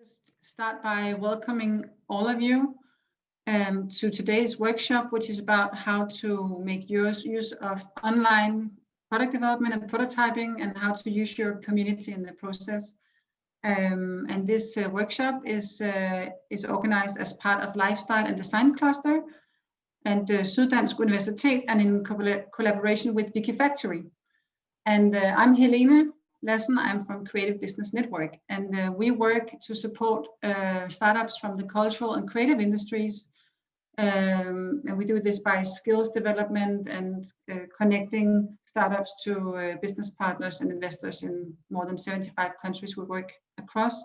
Just start by welcoming all of you to today's workshop, which is about how to make use of online product development and prototyping and how to use your community in the process. And this workshop is organized as part of Lifestyle and Design Cluster and Syddansk Universitet and in collaboration with Wikifactory. And I'm Helene Lassen. I'm from Creative Business Network, and we work to support startups from the cultural and creative industries. And we do this by skills development and connecting startups to business partners and investors in more than 75 countries we work across.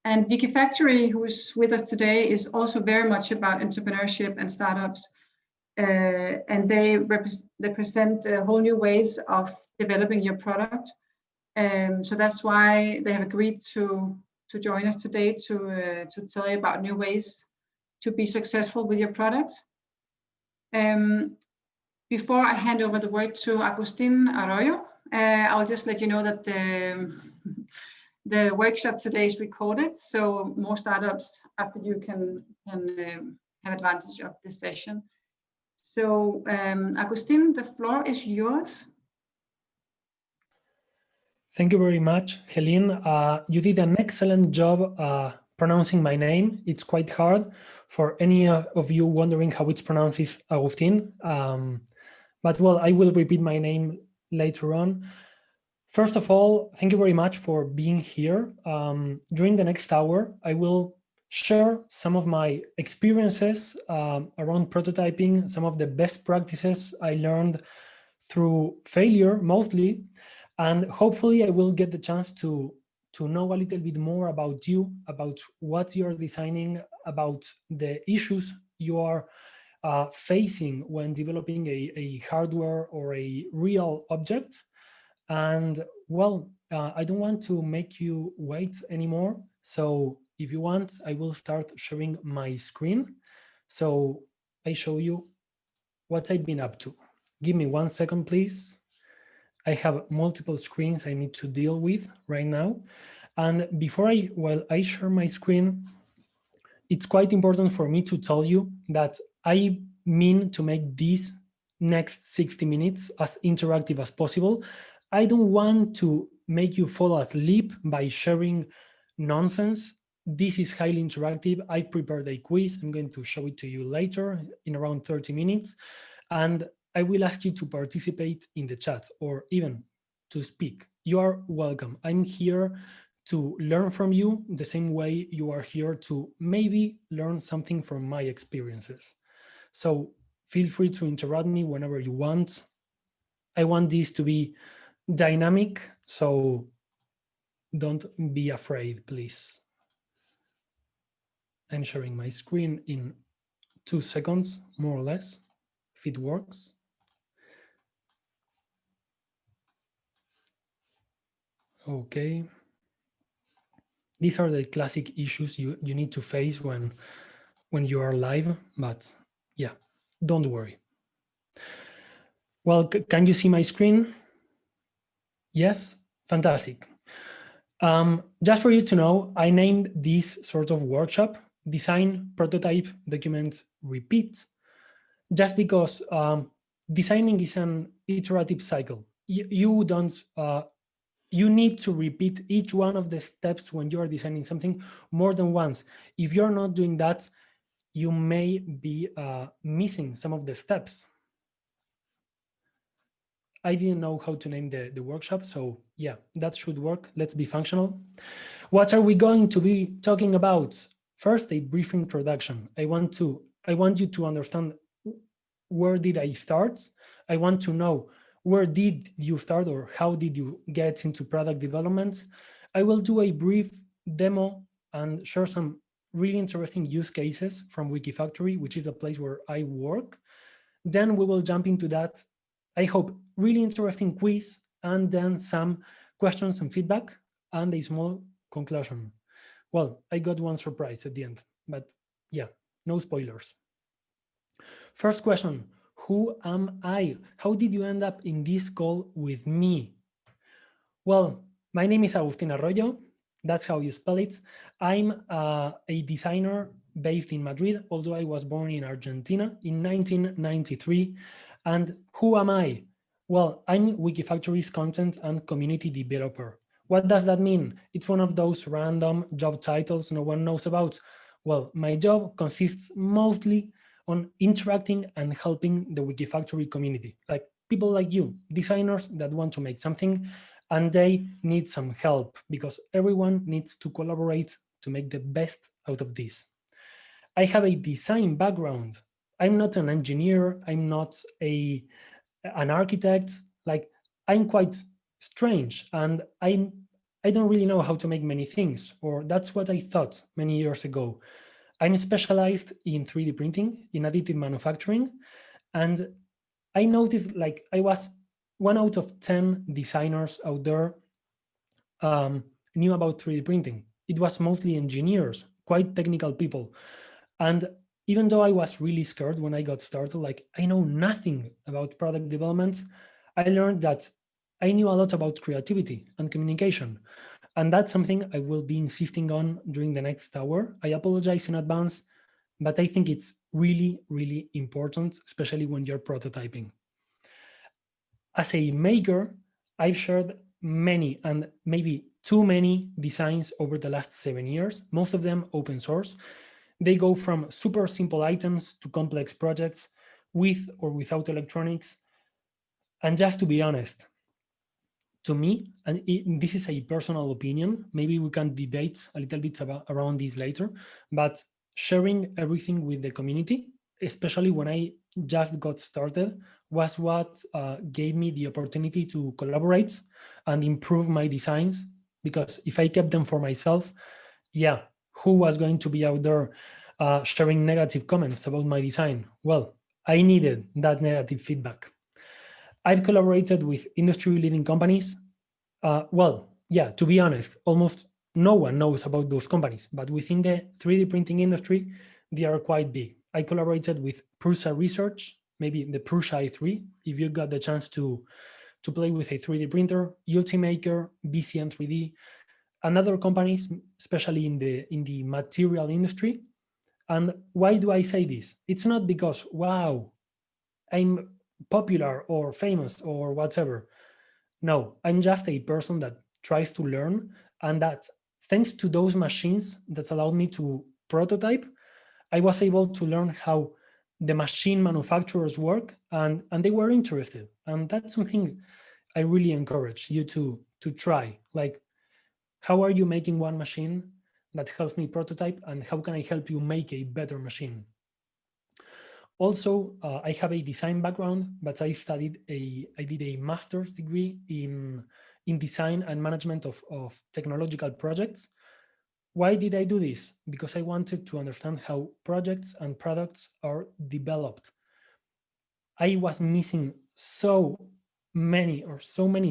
And Wikifactory, who is with us today, is also very much about entrepreneurship and startups. And they present whole new ways of developing your product. So that's why they have agreed to join us today to tell you about new ways to be successful with your product. Before I hand over the word to Agustin Arroyo, I'll just let you know that the workshop today is recorded, so more startups after you can have advantage of this session. So Agustin, the floor is yours. Thank you very much, Helene. You did an excellent job pronouncing my name. It's quite hard. For any of you wondering how it's pronounced, is Agustin. But well, I will repeat my name later on. First of all, thank you very much for being here. During the next hour, I will share some of my experiences around prototyping, some of the best practices I learned through failure mostly. And hopefully I will get the chance to know a little bit more about you, about what you're designing, about the issues you are facing when developing a hardware or a real object. And well, I don't want to make you wait anymore. So if you want, I will start sharing my screen. So I show you what I've been up to. Give me 1 second, please. I have multiple screens I need to deal with right now. And before I share my screen, it's quite important for me to tell you that I mean to make these next 60 minutes as interactive as possible. I don't want to make you fall asleep by sharing nonsense. This is highly interactive. I prepared a quiz. I'm going to show it to you later in around 30 minutes. And I will ask you to participate in the chat or even to speak. You are welcome. I'm here to learn from you the same way you are here to maybe learn something from my experiences. So feel free to interrupt me whenever you want. I want this to be dynamic, so don't be afraid, please. I'm sharing my screen in 2 seconds, more or less, if it works. Okay. These are the classic issues you need to face when you are live, but yeah, don't worry. Well, can you see my screen? Yes, fantastic. Just for you to know, I named this sort of workshop Design, Prototype, Document, Repeat, just because designing is an iterative cycle. You need to repeat each one of the steps when you are designing something more than once. If you're not doing that, you may be missing some of the steps. I didn't know how to name the workshop, so yeah, that should work. Let's be functional. What are we going to be talking about? First, a brief introduction. I want you to understand, where did I start? I want to know, where did you start or how did you get into product development? I will do a brief demo and share some really interesting use cases from Wikifactory, which is the place where I work. Then we will jump into that, I hope, really interesting quiz, and then some questions and feedback and a small conclusion. Well, I got one surprise at the end, but yeah, no spoilers. First question. Who am I? How did you end up in this call with me? Well, my name is Agustin Arroyo. That's how you spell it. I'm a designer based in Madrid, although I was born in Argentina in 1993. And who am I? Well, I'm Wikifactory's content and community developer. What does that mean? It's one of those random job titles no one knows about. Well, my job consists mostly on interacting and helping the Wikifactory community, like people like you, designers that want to make something and they need some help because everyone needs to collaborate to make the best out of this. I have a design background. I'm not an engineer, I'm not an architect. Like, I'm quite strange and I don't really know how to make many things, or that's what I thought many years ago. I'm specialized in 3D printing, in additive manufacturing, and I noticed like I was 1 out of 10 designers out there um, knew about 3D printing. It was mostly engineers, quite technical people. And even though I was really scared when I got started, like I know nothing about product development, I learned that I knew a lot about creativity and communication. And that's something I will be insisting on during the next hour. I apologize in advance, but I think it's really, really important, especially when you're prototyping. As a maker, I've shared many and maybe too many designs over the last 7 years, most of them open source. They go from super simple items to complex projects with or without electronics. And just to be honest, to me, and this is a personal opinion, maybe we can debate a little bit around this later, but sharing everything with the community, especially when I just got started, was what gave me the opportunity to collaborate and improve my designs. Because if I kept them for myself, yeah, who was going to be out there sharing negative comments about my design? Well, I needed that negative feedback. I've collaborated with industry leading companies. Well, yeah, to be honest, almost no one knows about those companies, but within the 3D printing industry, they are quite big. I collaborated with Prusa Research, maybe the Prusa i3, if you got the chance to play with a 3D printer, Ultimaker, BCN 3D, and other companies, especially in the material industry. And why do I say this? It's not because, wow, I'm popular or famous or whatever. No, I'm just a person that tries to learn, and that thanks to those machines that allowed me to prototype, I was able to learn how the machine manufacturers work, and they were interested. And that's something I really encourage you to try. Like, how are you making one machine that helps me prototype, and how can I help you make a better machine? Also, I have a design background, but I did a master's degree in design and management of technological projects. Why did I do this? Because I wanted to understand how projects and products are developed. I was missing so many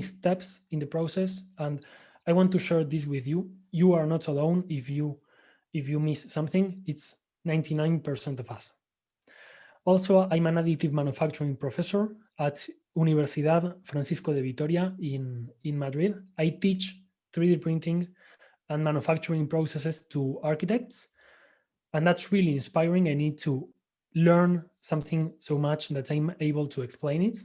steps in the process, and I want to share this with you. You are not alone if you miss something. It's 99% of us. Also, I'm an additive manufacturing professor at Universidad Francisco de Vitoria in Madrid. I teach 3D printing and manufacturing processes to architects, and that's really inspiring. I need to learn something so much that I'm able to explain it.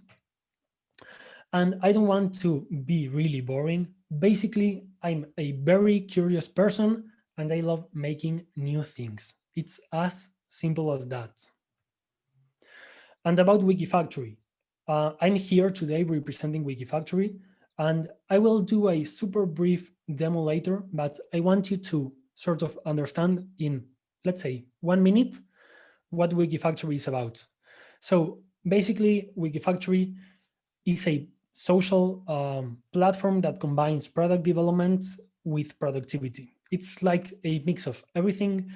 And I don't want to be really boring. Basically, I'm a very curious person and I love making new things. It's as simple as that. And about Wikifactory, I'm here today representing Wikifactory, and I will do a super brief demo later, but I want you to sort of understand in, let's say, 1 minute, what Wikifactory is about. So basically, Wikifactory is a social platform that combines product development with productivity. It's like a mix of everything,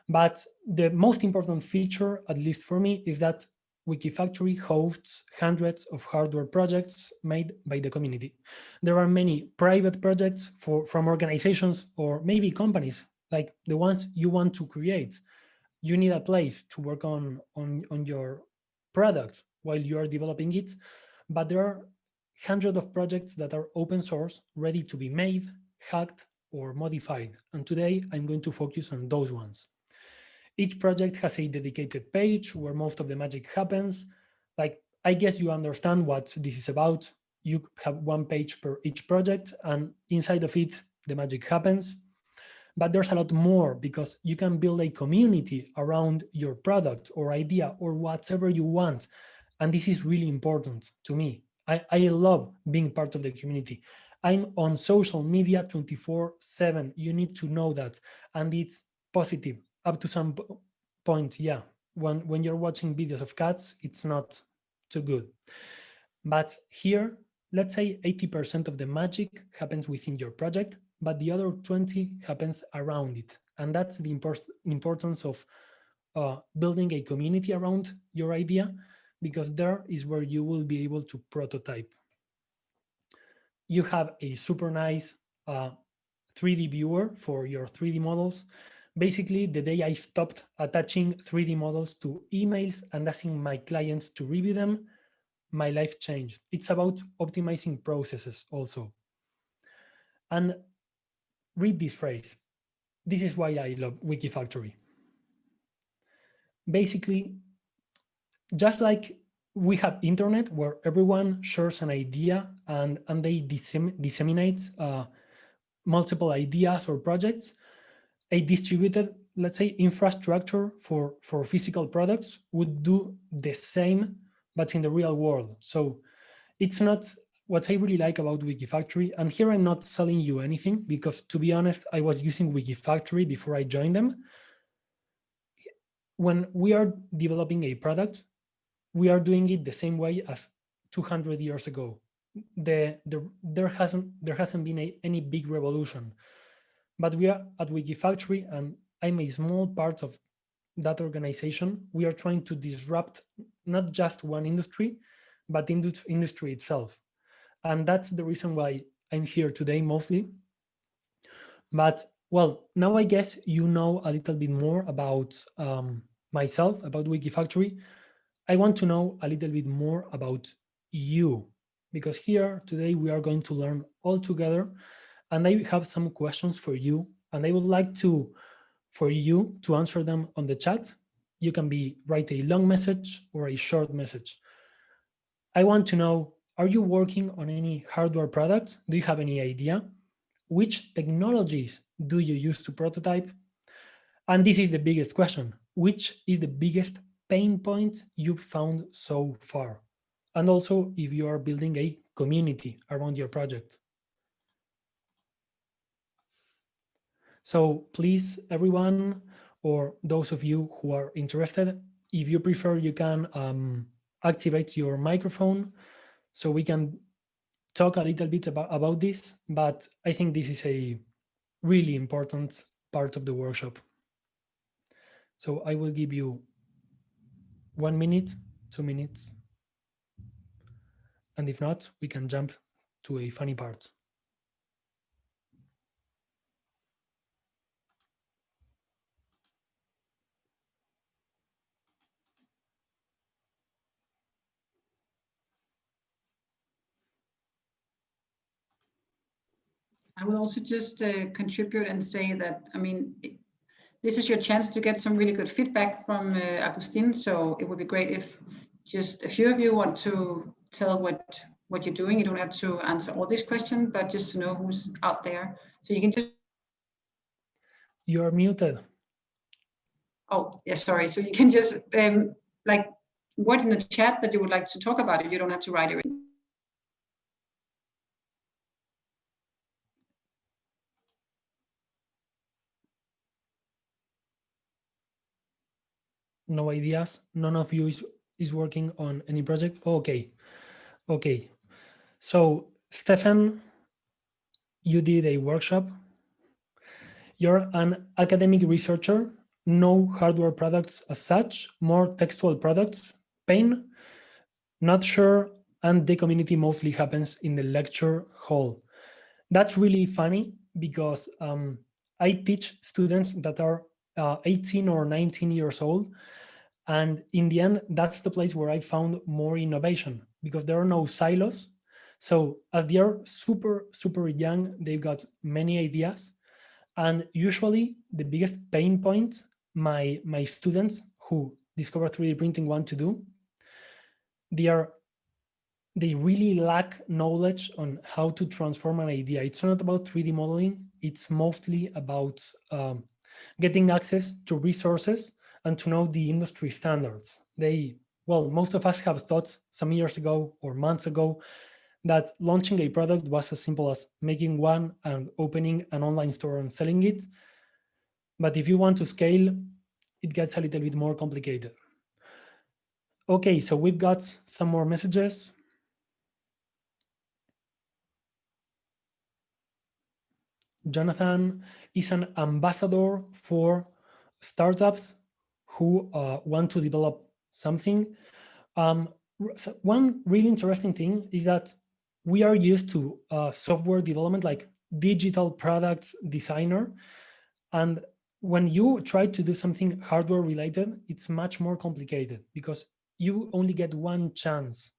but the most important feature, at least for me, is that Wikifactory hosts hundreds of hardware projects made by the community. There are many private projects from organizations or maybe companies, like the ones you want to create. You need a place to work on your product while you are developing it. But there are hundreds of projects that are open source, ready to be made, hacked, or modified. And today I'm going to focus on those ones. Each project has a dedicated page where most of the magic happens. Like, I guess you understand what this is about. You have one page per each project, and inside of it, the magic happens. But there's a lot more because you can build a community around your product or idea or whatever you want. And this is really important to me. I love being part of the community. I'm on social media 24/7. You need to know that. And it's positive up to some point. Yeah. When you're watching videos of cats, it's not too good. But here, let's say 80% of the magic happens within your project, but the other 20 happens around it. And that's the importance of building a community around your idea, because there is where you will be able to prototype. You have a super nice 3D viewer for your 3D models. Basically, the day I stopped attaching 3D models to emails and asking my clients to review them, my life changed. It's about optimizing processes also. And read this phrase. This is why I love Wikifactory. Basically, just like we have internet where everyone shares an idea and they disseminate multiple ideas or projects, a distributed, let's say, infrastructure for physical products would do the same, but in the real world. So it's not what I really like about Wikifactory. And here I'm not selling you anything because, to be honest, I was using Wikifactory before I joined them. When we are developing a product, we are doing it the same way as 200 years ago. There hasn't been any big revolution, but we are at Wikifactory, and I'm a small part of that organization. We are trying to disrupt not just one industry, but industry itself. And that's the reason why I'm here today mostly. But well, now I guess you know a little bit more about myself, about Wikifactory. I want to know a little bit more about you, because here today we are going to learn all together, and I have some questions for you, and I would like for you to answer them on the chat. You can write a long message or a short message. I want to know, are you working on any hardware product? Do you have any idea? Which technologies do you use to prototype? And this is the biggest question. Which is the biggest pain point you've found so far? And also, if you are building a community around your project. So please, everyone, or those of you who are interested, if you prefer, you can activate your microphone so we can talk a little bit about this. But I think this is a really important part of the workshop. So I will give you 1 minute, 2 minutes. And if not, we can jump to a funny part. I will also just contribute and say that, I mean, this is your chance to get some really good feedback from Agustin. So it would be great if just a few of you want to tell what you're doing. You don't have to answer all these questions, but just to know who's out there. So you can just. You're muted. Oh, yeah, sorry. So you can just like what in the chat that you would like to talk about it. You don't have to write it. No ideas. None of you is working on any project. Okay. So Stefan, you did a workshop. You're an academic researcher. No hardware products as such. More textual products. Pain. Not sure. And the community mostly happens in the lecture hall. That's really funny because I teach students that are 18 or 19 years old. And in the end, that's the place where I found more innovation because there are no silos. So as they are super, super young, they've got many ideas. And usually the biggest pain point my students who discover 3D printing want to do, they really lack knowledge on how to transform an idea. It's not about 3D modeling. It's mostly about getting access to resources and to know the industry standards. Most of us have thought some years ago or months ago that launching a product was as simple as making one and opening an online store and selling it. But if you want to scale, it gets a little bit more complicated. Okay, so we've got some more messages. Jonathan is an ambassador for startups who want to develop something. One really interesting thing is that we are used to software development, like digital products designer. And when you try to do something hardware related, it's much more complicated because you only get one chance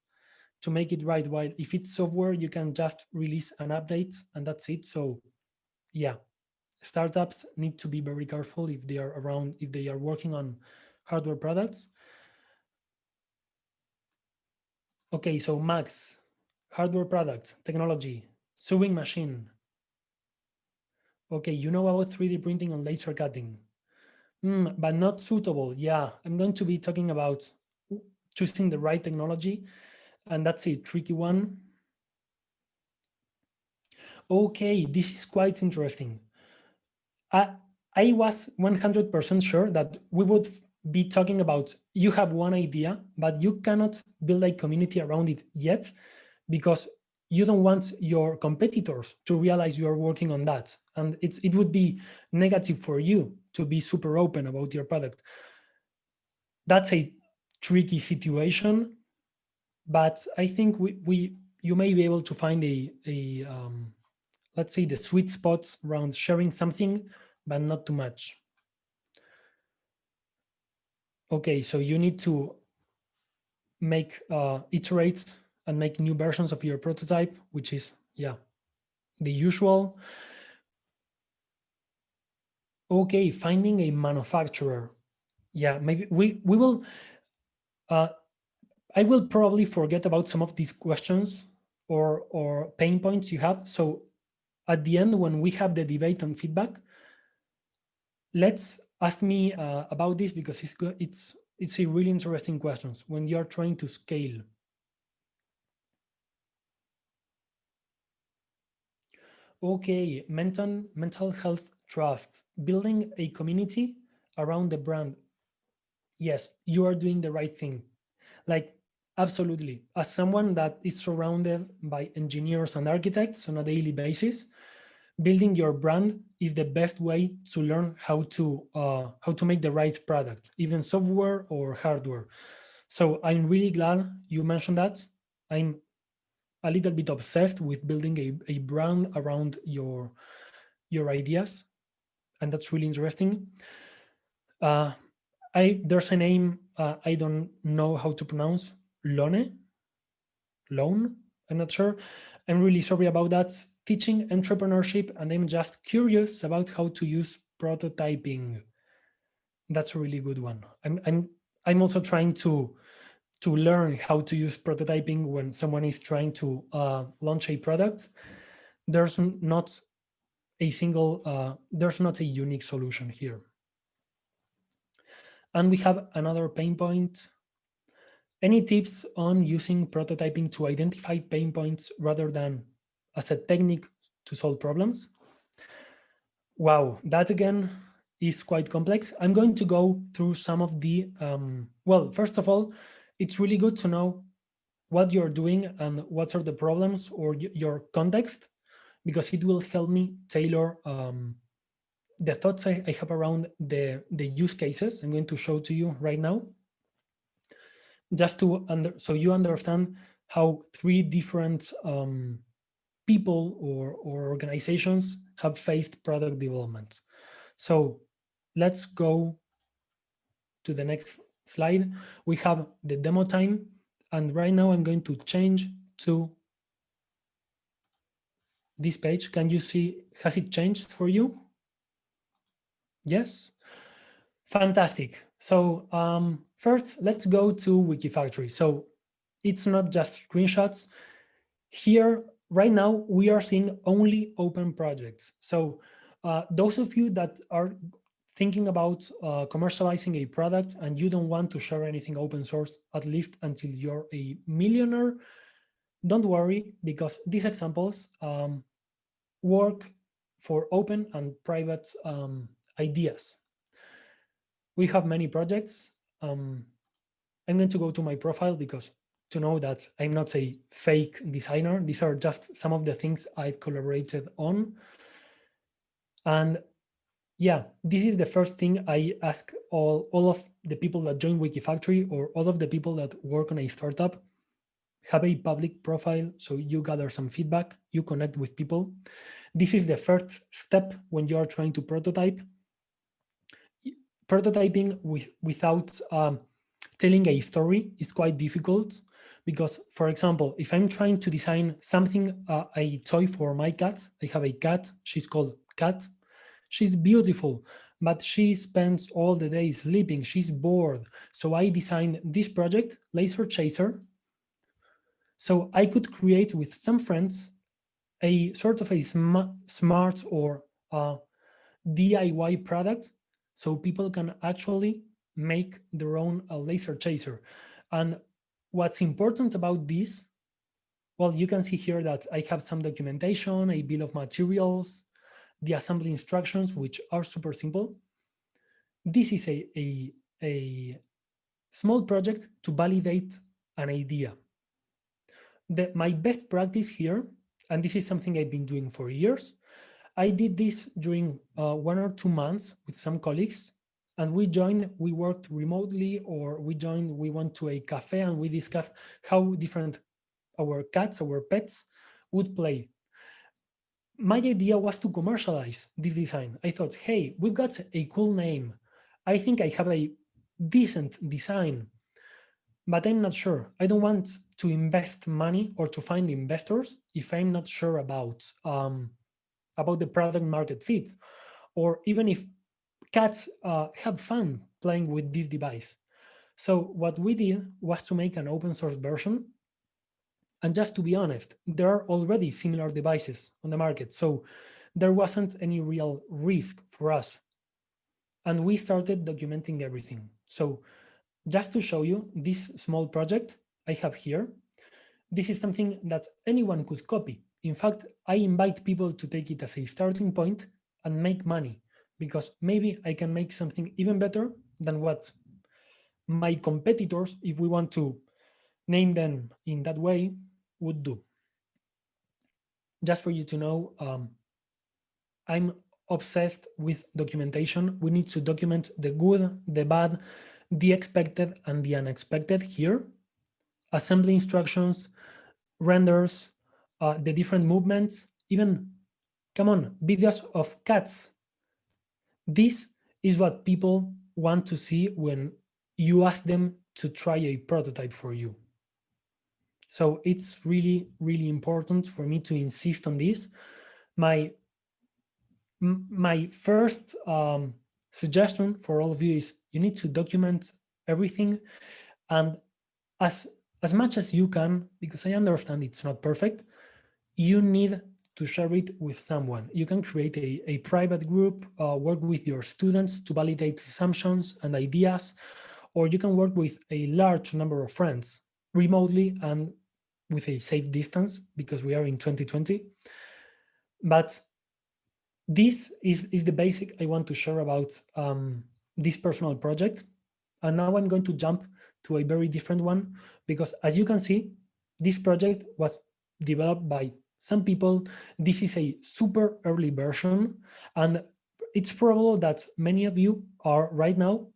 to make it right. While if it's software, you can just release an update and that's it. So yeah, startups need to be very careful if they are working on hardware products. Okay, so Max, hardware product, technology, sewing machine. Okay, you know about 3D printing and laser cutting, but not suitable. Yeah, I'm going to be talking about choosing the right technology, and that's a tricky one. Okay, this is quite interesting. I was 100% sure that we would be talking about you have one idea, but you cannot build a community around it yet because you don't want your competitors to realize you are working on that. And it would be negative for you to be super open about your product. That's a tricky situation, but I think you may be able to find let's say the sweet spots around sharing something, but not too much. Okay, so you need to iterate and make new versions of your prototype, which is, yeah, the usual. Okay, finding a manufacturer. Yeah, maybe we will, I will probably forget about some of these questions or pain points you have. So at the end, when we have the debate and feedback, let's ask me about this because it's a really interesting questions when you're trying to scale. Okay, mental health trust, building a community around the brand. Yes, you are doing the right thing. Like, absolutely. As someone that is surrounded by engineers and architects on a daily basis, building your brand is the best way to learn how to make the right product, even software or hardware. So I'm really glad you mentioned that. I'm a little bit obsessed with building a brand around your ideas, and that's really interesting. There's a name I don't know how to pronounce. Loan. I'm not sure. I'm really sorry about that. Teaching entrepreneurship, and I'm just curious about how to use prototyping. That's a really good one. I'm also trying to learn how to use prototyping when someone is trying to launch a product. There's not there's not a unique solution here. And we have another pain point. Any tips on using prototyping to identify pain points rather than as a technique to solve problems? Wow, that again is quite complex. I'm going to go through some of the, first of all, it's really good to know what you're doing and what are the problems or your context, because it will help me tailor the thoughts I have around the use cases I'm going to show to you right now, just so you understand how three different people or organizations have faced product development. So let's go to the next slide. We have the demo time, and right now I'm going to change to this page. Can you see, has it changed for you? Yes. Fantastic. So first, let's go to Wikifactory. So it's not just screenshots. Here, right now, we are seeing only open projects. So those of you that are thinking about commercializing a product and you don't want to share anything open source, at least until you're a millionaire, don't worry, because these examples work for open and private ideas. We have many projects. I'm going to go to my profile because to know that I'm not a fake designer. These are just some of the things I've collaborated on. And yeah, this is the first thing I ask all of the people that join Wikifactory or all of the people that work on a startup. Have a public profile so you gather some feedback, you connect with people. This is the first step when you are trying to prototype. Prototyping without telling a story is quite difficult because, for example, if I'm trying to design something, a toy for my cat, I have a cat, she's called Cat. She's beautiful, but she spends all the day sleeping. She's bored. So I designed this project, Laser Chaser, so I could create with some friends a sort of a smart or DIY product so people can actually make their own laser chaser. And what's important about this, well, you can see here that I have some documentation, a bill of materials, the assembly instructions, which are super simple. This is a small project to validate an idea. My best practice here, and this is something I've been doing for years, I did this during 1 or 2 months with some colleagues, and we worked remotely, or we went to a cafe and we discussed how different our cats, our pets would play. My idea was to commercialize this design. I thought, hey, we've got a cool name. I think I have a decent design, but I'm not sure. I don't want to invest money or to find investors if I'm not sure about the product market fit, or even if cats have fun playing with this device. So what we did was to make an open source version. And just to be honest, there are already similar devices on the market. So there wasn't any real risk for us. And we started documenting everything. So just to show you this small project I have here, this is something that anyone could copy. In fact, I invite people to take it as a starting point and make money, because maybe I can make something even better than what my competitors, if we want to name them in that way, would do. Just for you to know, I'm obsessed with documentation. We need to document the good, the bad, the expected, and the unexpected here. Assembly instructions, renders, the different movements, even, come on, videos of cats. This is what people want to see when you ask them to try a prototype for you. So it's really, really important for me to insist on this. My first suggestion for all of you is you need to document everything, and as much as you can, because I understand it's not perfect, you need to share it with someone. You can create a private group, work with your students to validate assumptions and ideas, or you can work with a large number of friends remotely and with a safe distance, because we are in 2020. But this is the basic I want to share about this personal project. And now I'm going to jump to a very different one, because as you can see, this project was developed by some people. This is a super early version, and it's probable that many of you are right now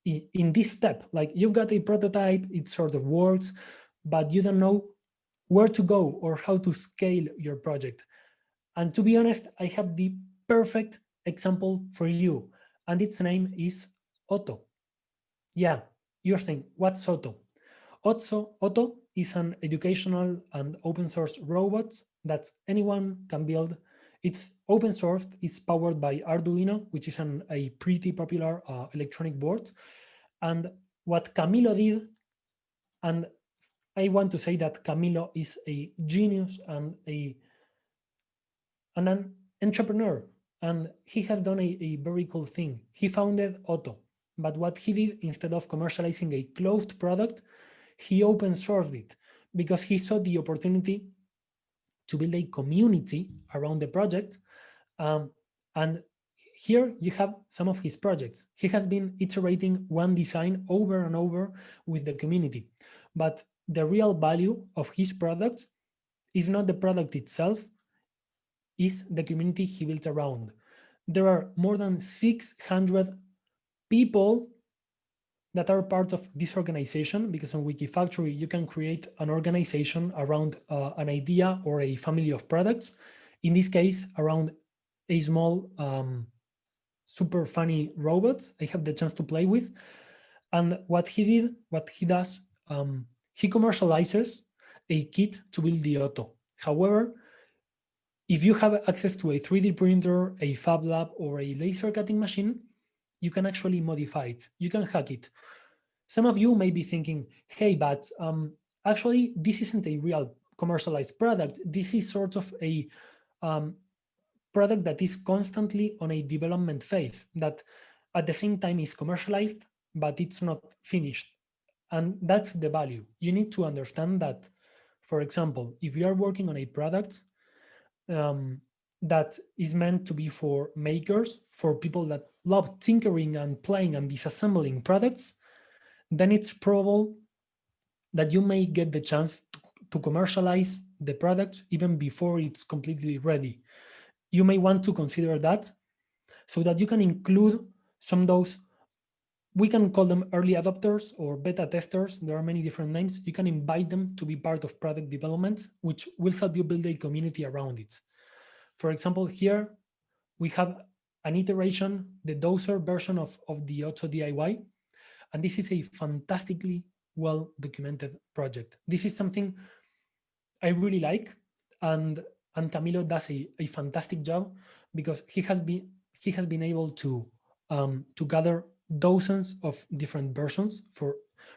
in this step. Like, you've got a prototype, it sort of works, but you don't know where to go or how to scale your project. And to be honest, I have the perfect example for you, and its name is Otto. Yeah, you're saying, what's Otto? Otto is an educational and open source robot that anyone can build It's open source, it's powered by Arduino, which is a pretty popular electronic board. And what Camilo did, and I want to say that Camilo is a genius and an entrepreneur, and he has done a very cool thing. He founded Otto, but what he did, instead of commercializing a closed product, he open sourced it because he saw the opportunity to build a community around the project. And here you have some of his projects. He has been iterating one design over and over with the community, but the real value of his product is not the product itself, is the community he built around. There are more than 600 people that are part of this organization, because on Wikifactory, you can create an organization around an idea or a family of products. In this case, around a small, super funny robot I have the chance to play with. And what he does, he commercializes a kit to build the Otto. However, if you have access to a 3D printer, a fab lab, or a laser cutting machine, you can actually modify it. You can hack it. Some of you may be thinking, hey, but actually, this isn't a real commercialized product. This is sort of a product that is constantly on a development phase, that at the same time is commercialized, but it's not finished. And that's the value. You need to understand that, for example, if you are working on a product that is meant to be for makers, for people that love tinkering and playing and disassembling products, then it's probable that you may get the chance to commercialize the product even before it's completely ready. You may want to consider that, so that you can include some of those, we can call them early adopters or beta testers. There are many different names. You can invite them to be part of product development, which will help you build a community around it. For example, here we have an iteration, the doser version of the Otto DIY. And this is a fantastically well documented project. This is something I really like, and Camilo does a fantastic job, because he has been able to gather dozens of different versions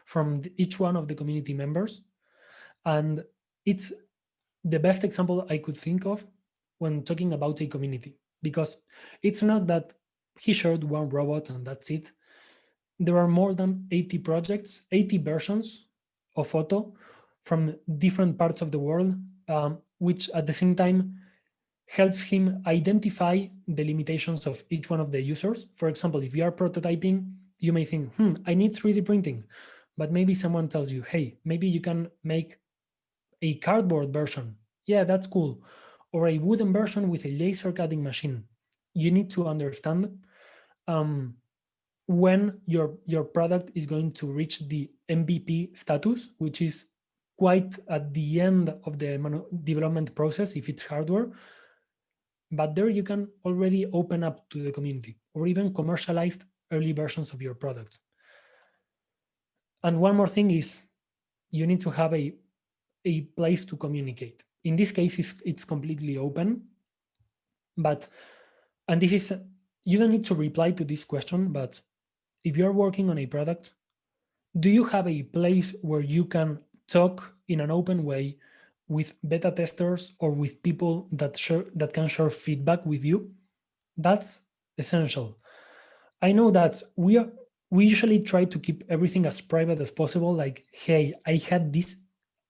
from each one of the community members, and it's the best example I could think of when talking about a community, because it's not that he shared one robot and that's it. There are more than 80 projects, 80 versions of Otto from different parts of the world, which at the same time helps him identify the limitations of each one of the users. For example, if you are prototyping, you may think, I need 3D printing, but maybe someone tells you, hey, maybe you can make a cardboard version. Yeah, that's cool. Or a wooden version with a laser cutting machine. You need to understand when your product is going to reach the MVP status, which is quite at the end of the development process if it's hardware. But there you can already open up to the community, or even commercialized early versions of your product. And one more thing is, you need to have a place to communicate. In this case, it's completely open. And this is, you don't need to reply to this question, but if you're working on a product, do you have a place where you can talk in an open way with beta testers or with people that can share feedback with you? That's essential. I know that we usually try to keep everything as private as possible. Like, hey, I had this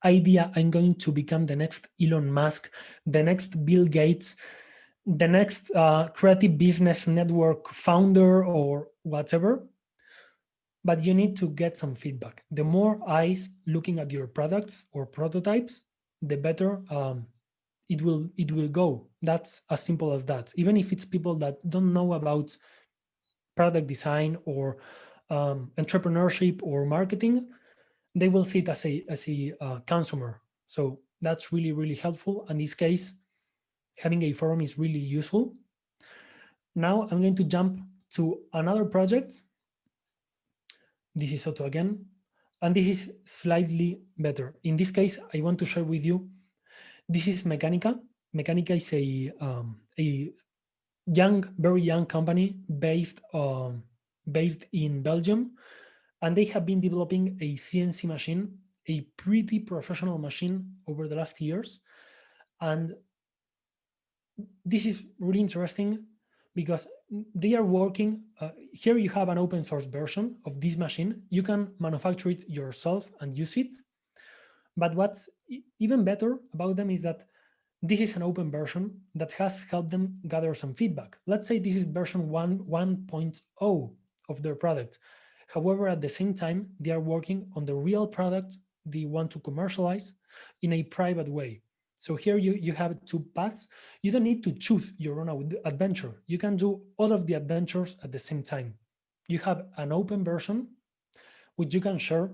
idea. I'm going to become the next Elon Musk, the next Bill Gates, the next creative business network founder or whatever. But you need to get some feedback. The more eyes looking at your products or prototypes, the better it will go. That's as simple as that. Even if it's people that don't know about product design or entrepreneurship or marketing, they will see it as a consumer. So that's really, really helpful. In this case, having a forum is really useful. Now I'm going to jump to another project. This is Otto again, and this is slightly better. In this case, I want to share with you, this is Mechanica, Mechanica is a very young company based in Belgium, and they have been developing a CNC machine, a pretty professional machine over the last years. And this is really interesting because they are working. Here you have an open source version of this machine. You can manufacture it yourself and use it. But what's even better about them is that this is an open version that has helped them gather some feedback. Let's say this is version 1.0 of their product. However, at the same time, they are working on the real product they want to commercialize in a private way. So here you have two paths. You don't need to choose your own adventure. You can do all of the adventures at the same time. You have an open version, which you can share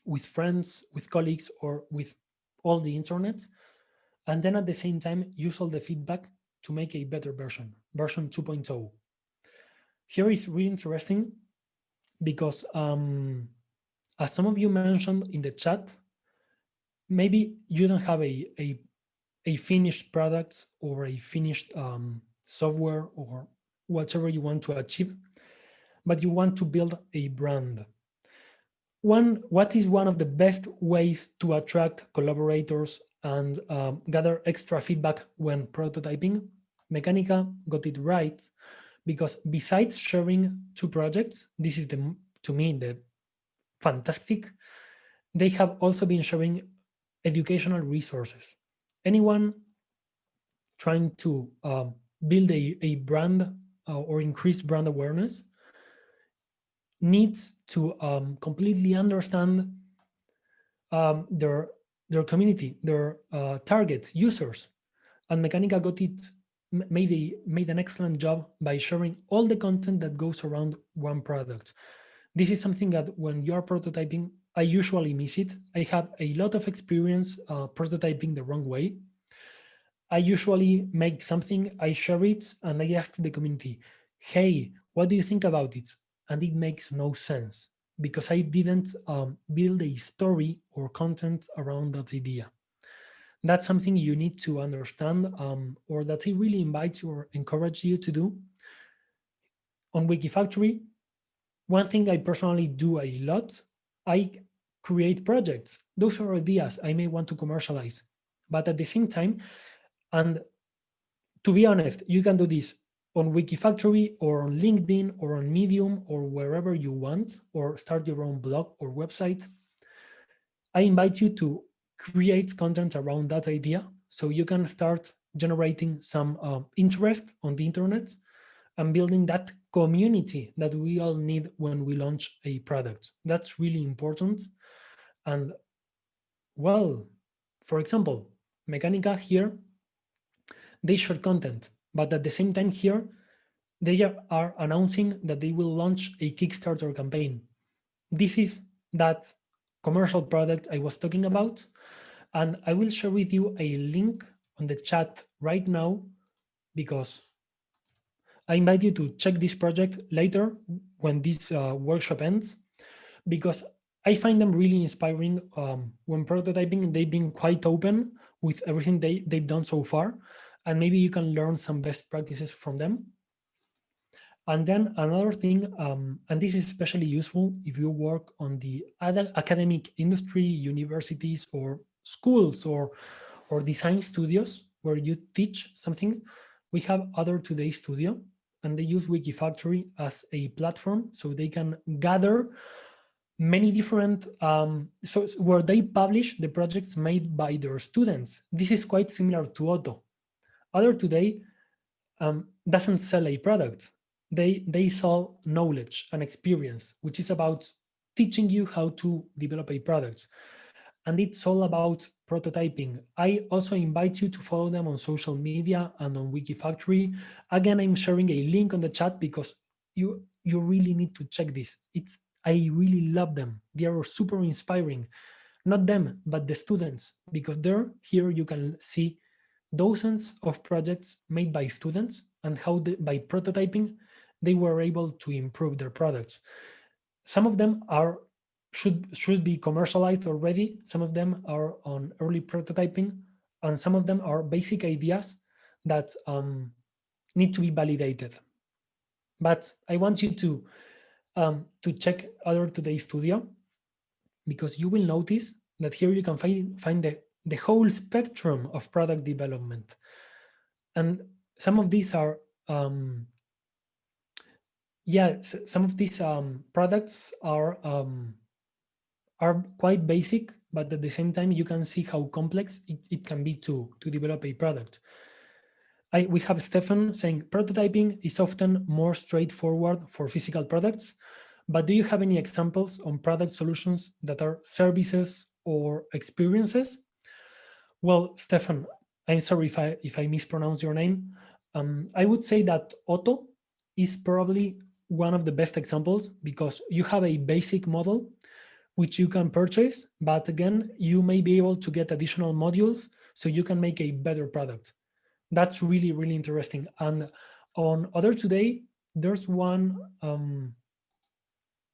with friends, with colleagues, or with all the internet. And then at the same time, use all the feedback to make a better version 2.0. Here is really interesting because as some of you mentioned in the chat, maybe you don't have a finished product or a finished software or whatever you want to achieve, but you want to build a brand. What is one of the best ways to attract collaborators and gather extra feedback when prototyping? Mechanica got it right because besides sharing two projects, this is to me the fantastic, they have also been sharing educational resources. Anyone trying to build a brand or increase brand awareness needs to completely understand their community, their target users. And Mechanica got it, made an excellent job by sharing all the content that goes around one product. This is something that when you are prototyping, I usually miss it. I have a lot of experience prototyping the wrong way. I usually make something, I share it, and I ask the community, hey, what do you think about it? And it makes no sense because I didn't build a story or content around that idea. That's something you need to understand, or that I really invite you or encourage you to do. On Wikifactory, one thing I personally do a lot, I create projects. Those are ideas I may want to commercialize. But at the same time, and to be honest, you can do this on Wikifactory or on LinkedIn or on Medium or wherever you want, or start your own blog or website. I invite you to create content around that idea so you can start generating some interest on the internet and building that community that we all need when we launch a product. That's really important. And well, for example, Mechanica here, they share content, but at the same time here, they are announcing that they will launch a Kickstarter campaign. This is that commercial product I was talking about. And I will share with you a link on the chat right now because I invite you to check this project later when this workshop ends, because I find them really inspiring. When prototyping, they've been quite open with everything they've done so far, and maybe you can learn some best practices from them. And then another thing, and this is especially useful if you work on the other academic industry, universities or schools or design studios where you teach something. We have Other Today Studio, and they use Wikifactory as a platform so they can gather many different, so where they publish the projects made by their students. This is quite similar to Otto. Other Today doesn't sell a product. They sell knowledge and experience, which is about teaching you how to develop a product. And it's all about prototyping. I also invite you to follow them on social media and on Wikifactory. Again, I'm sharing a link on the chat because you really need to check this. I really love them. They are super inspiring. Not them, but the students, because here you can see dozens of projects made by students and how by prototyping, they were able to improve their products. Some of them should be commercialized already. Some of them are on early prototyping, and some of them are basic ideas that need to be validated. But I want you to check other Today Studio, because you will notice that here you can find the whole spectrum of product development. And some of these are, some of these products are quite basic, but at the same time, you can see how complex it can be to develop a product. We have Stefan saying prototyping is often more straightforward for physical products, but do you have any examples on product solutions that are services or experiences? Well, Stefan, I'm sorry if I mispronounce your name. I would say that Otto is probably one of the best examples, because you have a basic model which you can purchase, but again, you may be able to get additional modules so you can make a better product. That's really, really interesting. And on Other Today, there's one,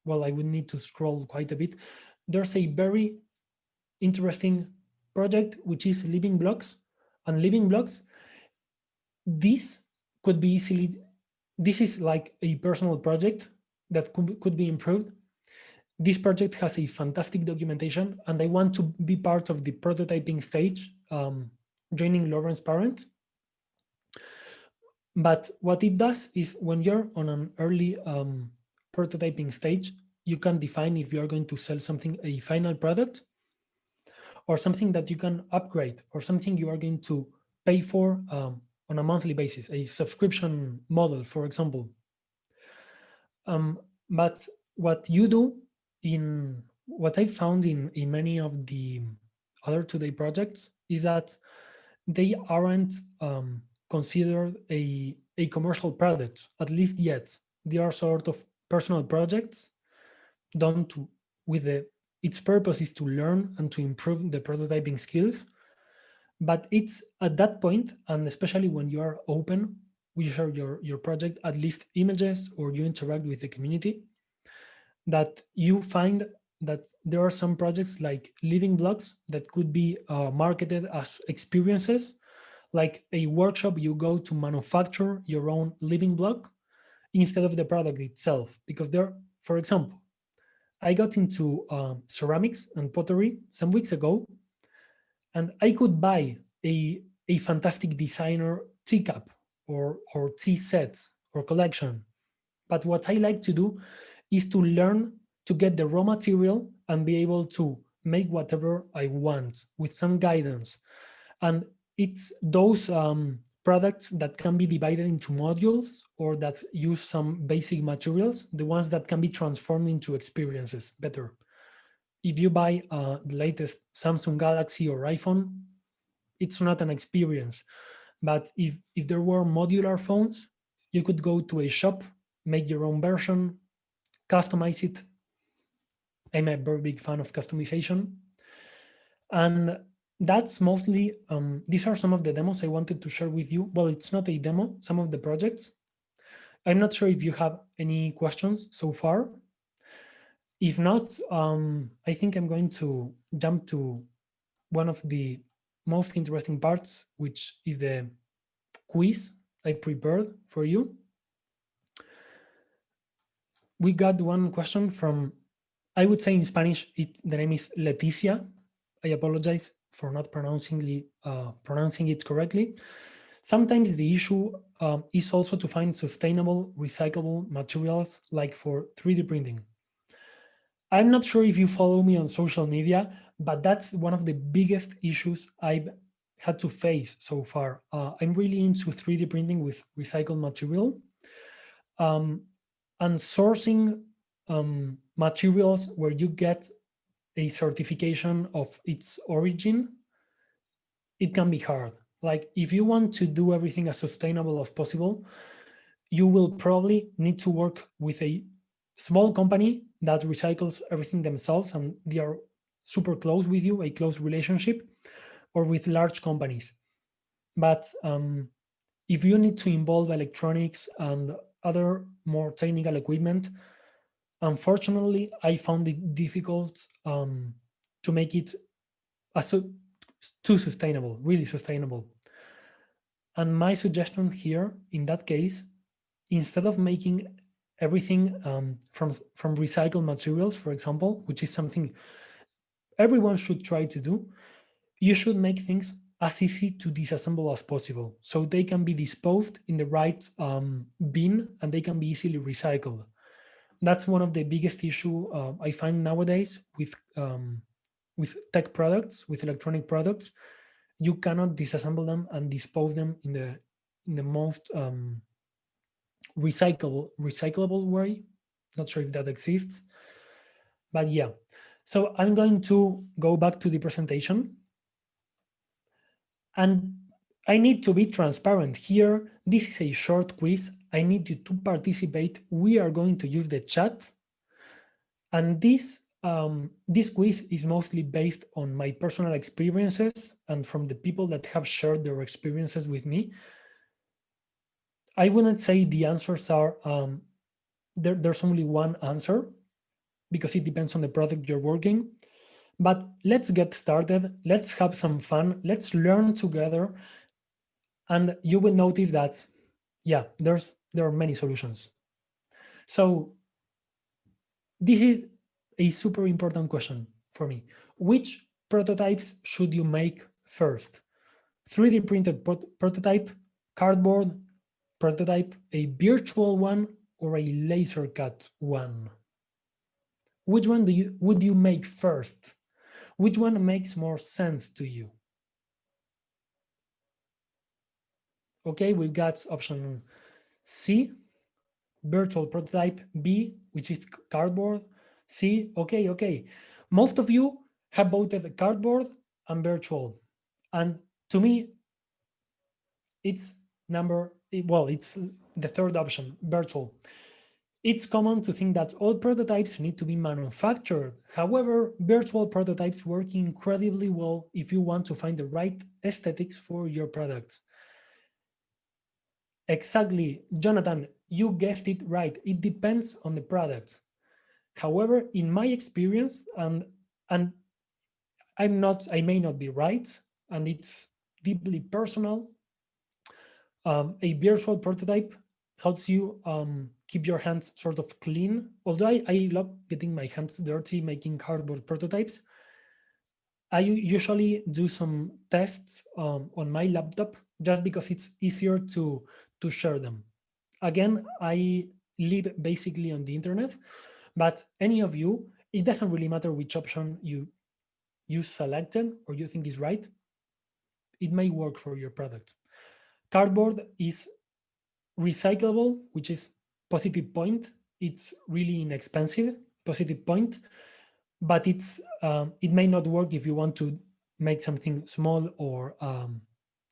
well, I would need to scroll quite a bit. There's a very interesting project, which is Living Blocks. And Living Blocks, this could be easily, this is like a personal project that could be improved. This project has a fantastic documentation, and I want to be part of the prototyping stage, joining Lauren's parents. But what it does is, when you're on an early prototyping stage, you can define if you're going to sell something, a final product, or something that you can upgrade, or something you are going to pay for on a monthly basis, a subscription model, for example. But what you do in what I found in many of the Other Today projects is that they aren't considered a commercial product, at least yet. They are sort of personal projects done its purpose is to learn and to improve the prototyping skills. But it's at that point, and especially when you are open, we share your project, at least images, or you interact with the community, that you find that there are some projects like Living Blocks that could be marketed as experiences, like a workshop. You go to manufacture your own living block instead of the product itself. Because there, for example, I got into ceramics and pottery some weeks ago, and I could buy a fantastic designer teacup or tea set or collection. But what I like to do is to learn to get the raw material and be able to make whatever I want with some guidance. And it's those products that can be divided into modules, or that use some basic materials, the ones that can be transformed into experiences better. If you buy the latest Samsung Galaxy or iPhone, it's not an experience. But if there were modular phones, you could go to a shop, make your own version, customize it. I'm a very big fan of customization. And that's mostly, these are some of the demos I wanted to share with you. Well, it's not a demo, some of the projects. I'm not sure if you have any questions so far. If not, I think I'm going to jump to one of the most interesting parts, which is the quiz I prepared for you. We got one question from, I would say in Spanish, the name is Leticia. I apologize for not pronouncing it correctly. Sometimes the issue is also to find sustainable, recyclable materials, like for 3D printing. I'm not sure if you follow me on social media, but that's one of the biggest issues I've had to face so far. I'm really into 3D printing with recycled material, and sourcing materials where you get a certification of its origin. It can be hard. Like, if you want to do everything as sustainable as possible, you will probably need to work with a small company that recycles everything themselves, and they are super close with you, a close relationship, or with large companies. But if you need to involve electronics and other more technical equipment, unfortunately, I found it difficult to make it as too sustainable, really sustainable. And my suggestion here, in that case, instead of making everything from recycled materials, for example, which is something everyone should try to do, you should make things as easy to disassemble as possible, so they can be disposed in the right bin and they can be easily recycled. That's one of the biggest issue I find nowadays with tech products, with electronic products. You cannot disassemble them and dispose them in the most recyclable way. Not sure if that exists, but yeah. So I'm going to go back to the presentation. And I need to be transparent here. This is a short quiz. I need you to participate. We are going to use the chat. And this quiz is mostly based on my personal experiences and from the people that have shared their experiences with me. I wouldn't say the answers are, there's only one answer because it depends on the product you're working. But let's get started. Let's have some fun. Let's learn together. And you will notice that, yeah, there are many solutions. So this is a super important question for me. Which prototypes should you make first? 3D printed prototype, cardboard prototype, a virtual one, or a laser cut one? Which one would you make first? Which one makes more sense to you? Okay, we've got option C, virtual prototype, B, which is cardboard, C, okay. Most of you have voted cardboard and virtual. And to me, it's it's the third option, virtual. It's common to think that all prototypes need to be manufactured. However, virtual prototypes work incredibly well if you want to find the right aesthetics for your product. Exactly, Jonathan, you guessed it right. It depends on the product. However, in my experience, and I may not be right, and it's deeply personal, a virtual prototype helps you keep your hands sort of clean. Although I love getting my hands dirty making cardboard prototypes, I usually do some tests on my laptop just because it's easier to share them. Again, I live basically on the internet, but any of you, it doesn't really matter which option you selected or you think is right. It may work for your product. Cardboard is recyclable, which is positive point. It's really inexpensive, positive point, but it may not work if you want to make something small or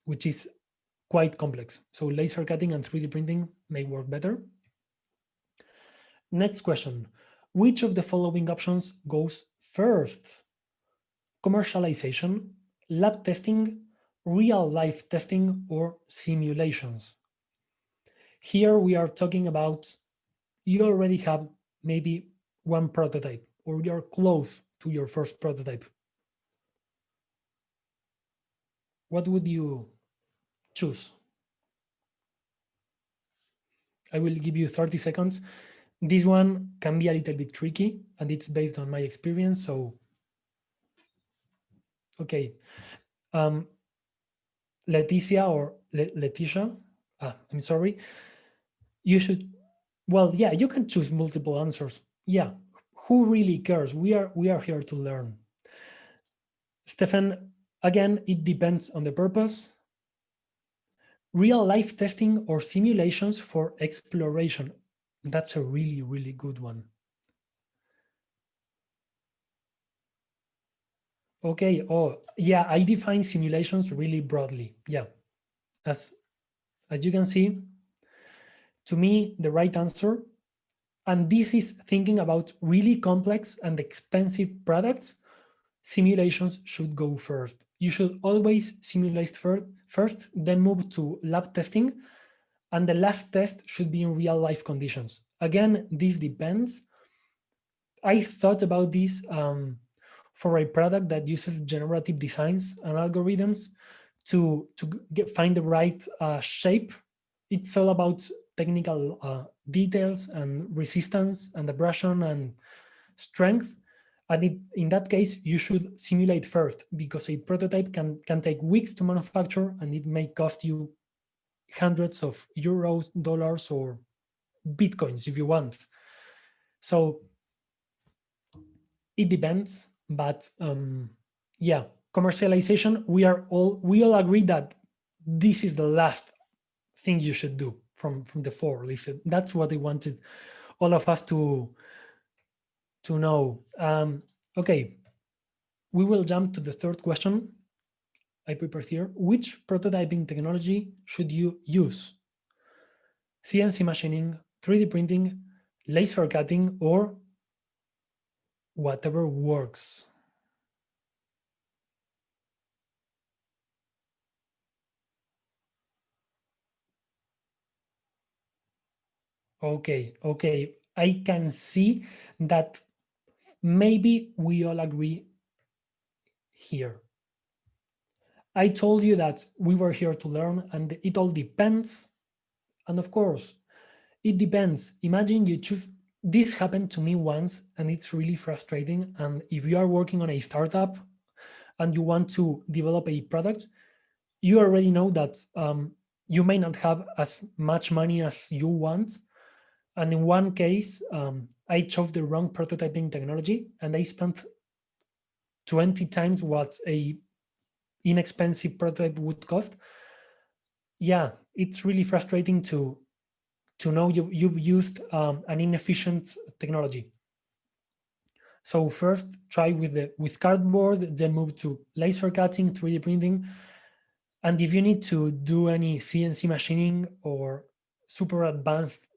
which is quite complex. So laser cutting and 3D printing may work better. Next question. Which of the following options goes first? Commercialization, lab testing, real-life testing, or simulations? Here we are talking about you already have maybe one prototype or you're close to your first prototype. What would you choose? I will give you 30 seconds. This one can be a little bit tricky and it's based on my experience. So, okay. Leticia or Leticia, I'm sorry. You should, well, yeah, you can choose multiple answers. Yeah, who really cares? We are here to learn. Stefan, again, it depends on the purpose. Real life testing or simulations for exploration. That's a really, really good one. Okay, oh, yeah, I define simulations really broadly. Yeah, as you can see, to me, the right answer, and this is thinking about really complex and expensive products, simulations should go first. You should always simulate first, then move to lab testing, and the lab test should be in real life conditions. Again, this depends. I thought about this for a product that uses generative designs and algorithms to find the right shape. It's all about technical details and resistance and abrasion and strength. And in that case, you should simulate first, because a prototype can take weeks to manufacture, and it may cost you hundreds of euros, dollars, or bitcoins if you want. So it depends, but yeah, commercialization, we all agree that this is the last thing you should do from the four. That's what I wanted all of us to know. Okay, we will jump to the third question I prepared here. Which prototyping technology should you use? CNC machining, 3D printing, laser cutting, or whatever works? Okay. I can see that maybe we all agree here. I told you that we were here to learn, and it all depends. And of course, it depends. Imagine you choose. This happened to me once, and it's really frustrating. And if you are working on a startup and you want to develop a product, you already know that you may not have as much money as you want. And in one case, I chose the wrong prototyping technology, and I spent 20 times what a inexpensive prototype would cost. Yeah, it's really frustrating to know you've used an inefficient technology. So first try with cardboard, then move to laser cutting, 3D printing. And if you need to do any CNC machining or super advanced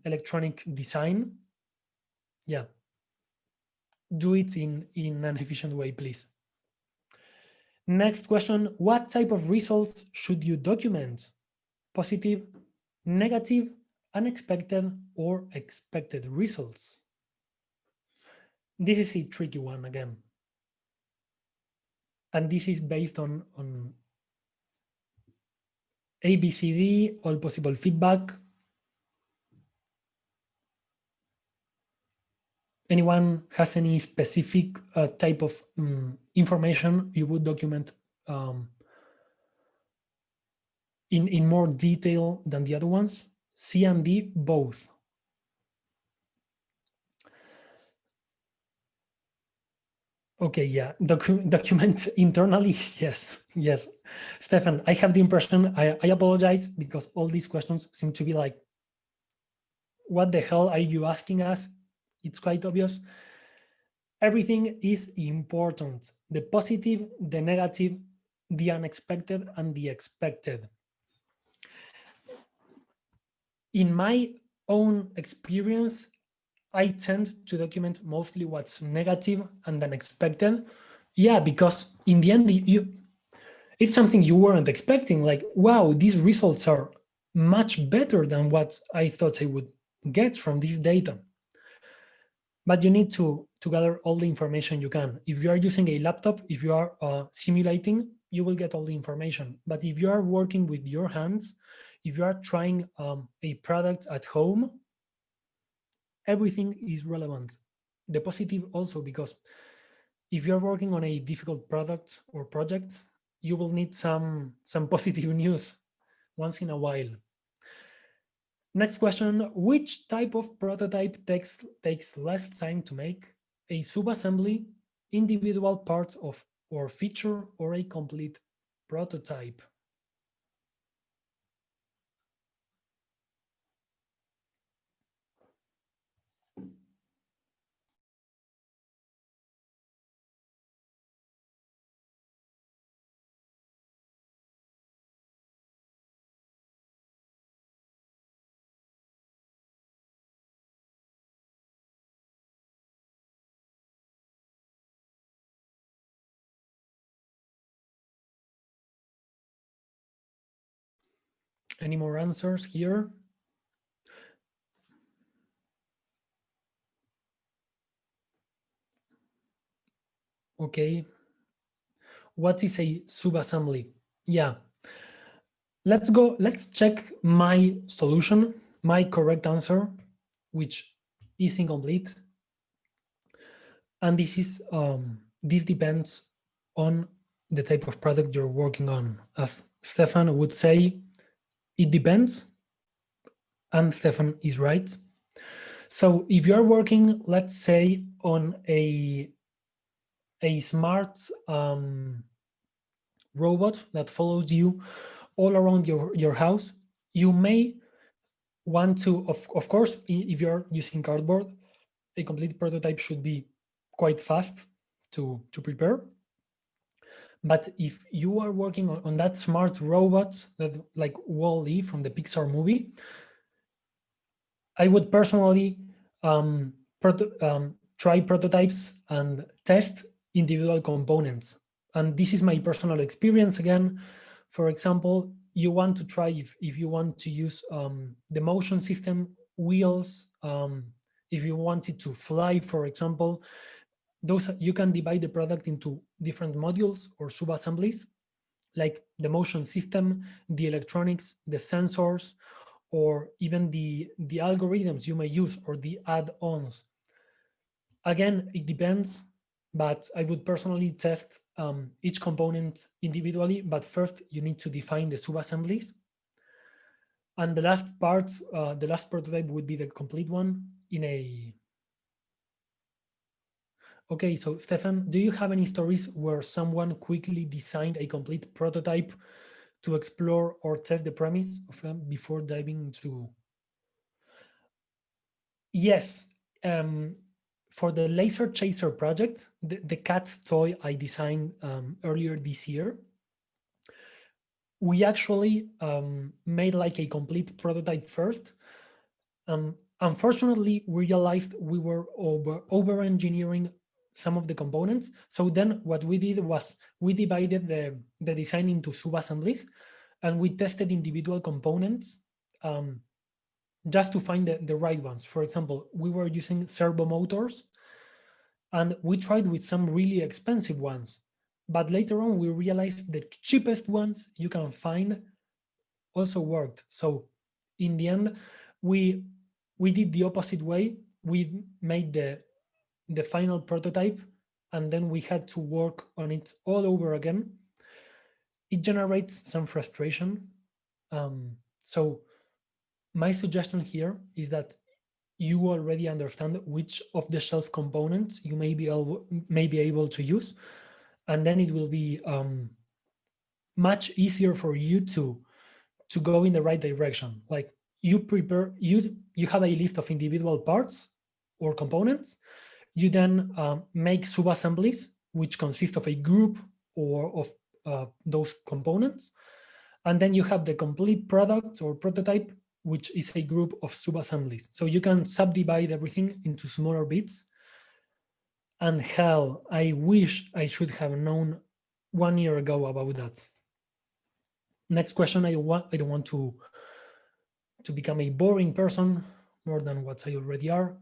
electronic design, yeah, do it in an efficient way, please. Next question, what type of results should you document? Positive, negative, unexpected, or expected results? This is a tricky one again. And this is based on ABCD, all possible feedback. Anyone has any specific type of information you would document in more detail than the other ones? C and D, both. Okay, yeah, document internally, yes. Stefan, I have the impression, I apologize, because all these questions seem to be like, what the hell are you asking us? It's quite obvious. Everything is important. The positive, the negative, the unexpected, and the expected. In my own experience, I tend to document mostly what's negative and unexpected. Yeah, because in the end, it's something you weren't expecting. Like, wow, these results are much better than what I thought I would get from this data. But you need to gather all the information you can. If you are using a laptop, if you are simulating, you will get all the information. But if you are working with your hands, if you are trying a product at home, everything is relevant. The positive also, because if you're working on a difficult product or project, you will need some positive news once in a while. Next question, which type of prototype takes less time to make? A subassembly, individual parts of or feature, or a complete prototype? Any more answers here? Okay. What is a subassembly? Yeah. Let's check my solution, my correct answer, which is incomplete. And this depends on the type of product you're working on. As Stefan would say, it depends, and Stefan is right. So if you're working, let's say, on a smart robot that follows you all around your house, you may want to, of course, if you're using cardboard, a complete prototype should be quite fast to prepare. But if you are working on that smart robot, that like Wall-E from the Pixar movie, I would personally try prototypes and test individual components. And this is my personal experience again. For example, you want to try if you want to use the motion system, wheels, if you want it to fly, for example, those you can divide the product into different modules or sub-assemblies, like the motion system, the electronics, the sensors, or even the algorithms you may use or the add-ons. Again, it depends, but I would personally test each component individually, but first you need to define the sub-assemblies. And the last part, the last prototype would be the complete one in a... Okay, so Stefan, do you have any stories where someone quickly designed a complete prototype to explore or test the premise of them before diving into? Yes. For the Laser Chaser project, the cat toy I designed earlier this year, we actually made like a complete prototype first. Unfortunately, we realized we were over-engineering some of the components. So then what we did was we divided the design into sub-assemblies, and we tested individual components just to find the right ones. For example, we were using servo motors, and we tried with some really expensive ones. But later on, we realized the cheapest ones you can find also worked. So in the end, we did the opposite way. We made the final prototype, and then we had to work on it all over again. It generates some frustration. So my suggestion here is that you already understand which of the shelf components you may be able to use, and then it will be much easier for you to go in the right direction. Like you prepare, you have a list of individual parts or components. You then make sub-assemblies, which consist of a group or of those components. And then you have the complete product or prototype, which is a group of sub-assemblies. So you can subdivide everything into smaller bits. And hell, I wish I should have known 1 year ago about that. Next question. I don't want to become a boring person more than what I already are.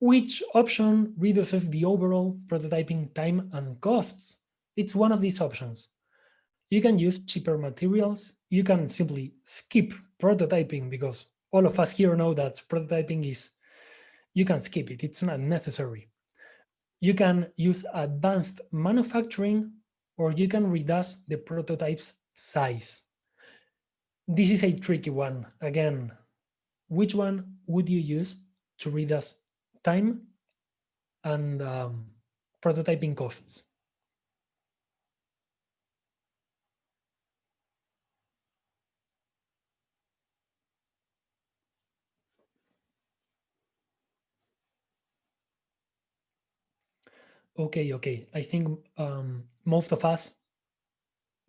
Which option reduces the overall prototyping time and costs? It's one of these options. You can use cheaper materials. You can simply skip prototyping, because all of us here know that prototyping is, you can skip it. It's not necessary. You can use advanced manufacturing, or you can reduce the prototype's size. This is a tricky one. Again, which one would you use to reduce time and prototyping costs? Okay. I think most of us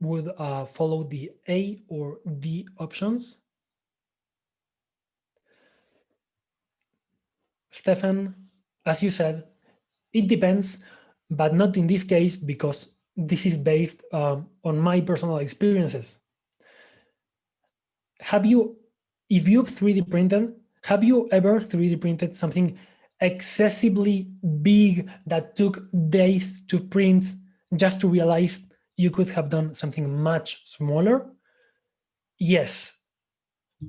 would follow the A or D options. Stefan, as you said, it depends, but not in this case, because this is based on my personal experiences. If you've 3D printed, have you ever 3D printed something excessively big that took days to print just to realize you could have done something much smaller. Yes,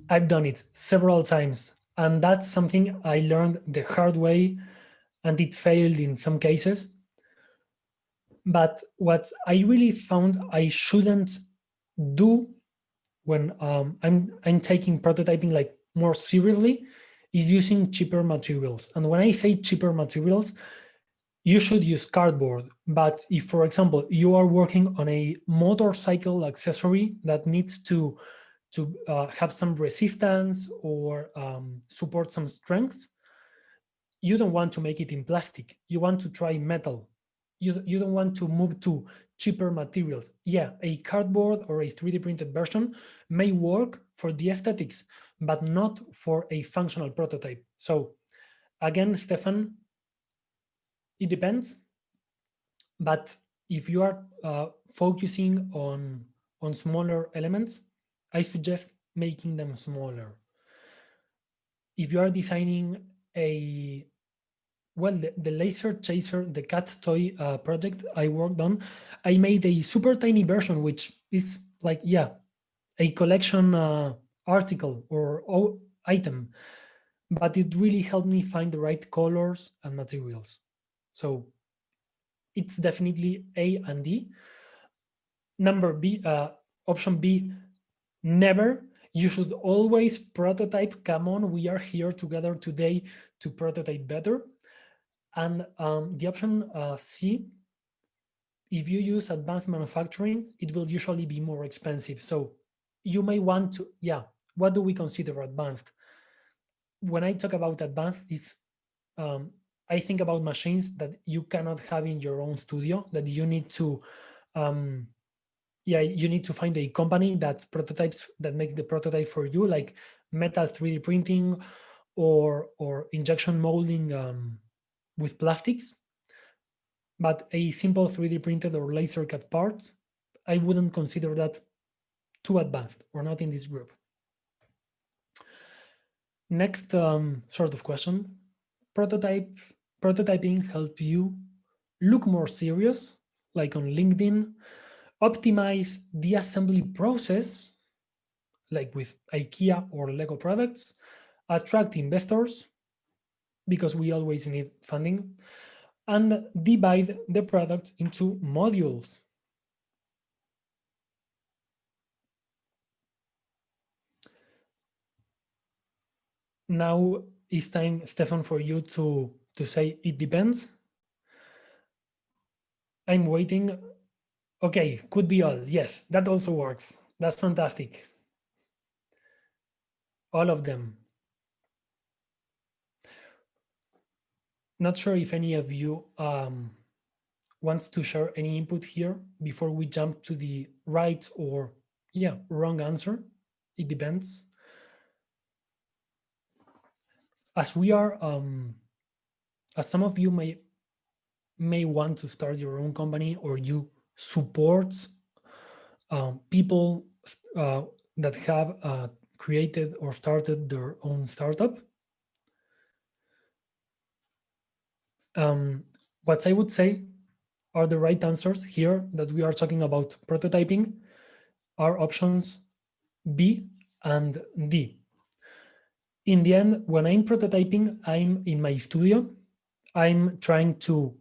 I've done it several times, and that's something I learned the hard way, and it failed in some cases. But what I really found I shouldn't do when I'm taking prototyping like more seriously is using cheaper materials. And when I say cheaper materials, you should use cardboard. But if, for example, you are working on a motorcycle accessory that needs to have some resistance or support some strength, you don't want to make it in plastic. You want to try metal. You don't want to move to cheaper materials. Yeah, a cardboard or a 3D printed version may work for the aesthetics, but not for a functional prototype. So again, Stefan, it depends. But if you are focusing on smaller elements, I suggest making them smaller. If you are designing a well, the laser chaser, the cat toy project I worked on, I made a super tiny version, which is like, yeah, a collection article or item, but it really helped me find the right colors and materials. So it's definitely A and D. Number B, option B, never. You should always prototype. Come on, we are here together today to prototype better. And the option C, if you use advanced manufacturing, it will usually be more expensive. So you may want to, yeah, what do we consider advanced? When I talk about advanced, is I think about machines that you cannot have in your own studio, that you need to, you need to find a company that prototypes, that makes the prototype for you, like metal 3D printing or injection molding with plastics. But a simple 3D printed or laser cut part, I wouldn't consider that too advanced or not in this group. Next sort of question, prototyping help you look more serious, like on LinkedIn, optimize the assembly process, like with IKEA or Lego products, attract investors, because we always need funding, and divide the product into modules. Now it's time, Stefan, for you to say it depends. I'm waiting. Okay, could be all. Yes, that also works. That's fantastic. All of them. Not sure if any of you wants to share any input here before we jump to the right or wrong answer. It depends. As we are, as some of you may want to start your own company, or you support people that have created or started their own startup. What I would say are the right answers here that we are talking about prototyping are options B and D. In the end, when I'm prototyping, I'm in my studio. I'm trying to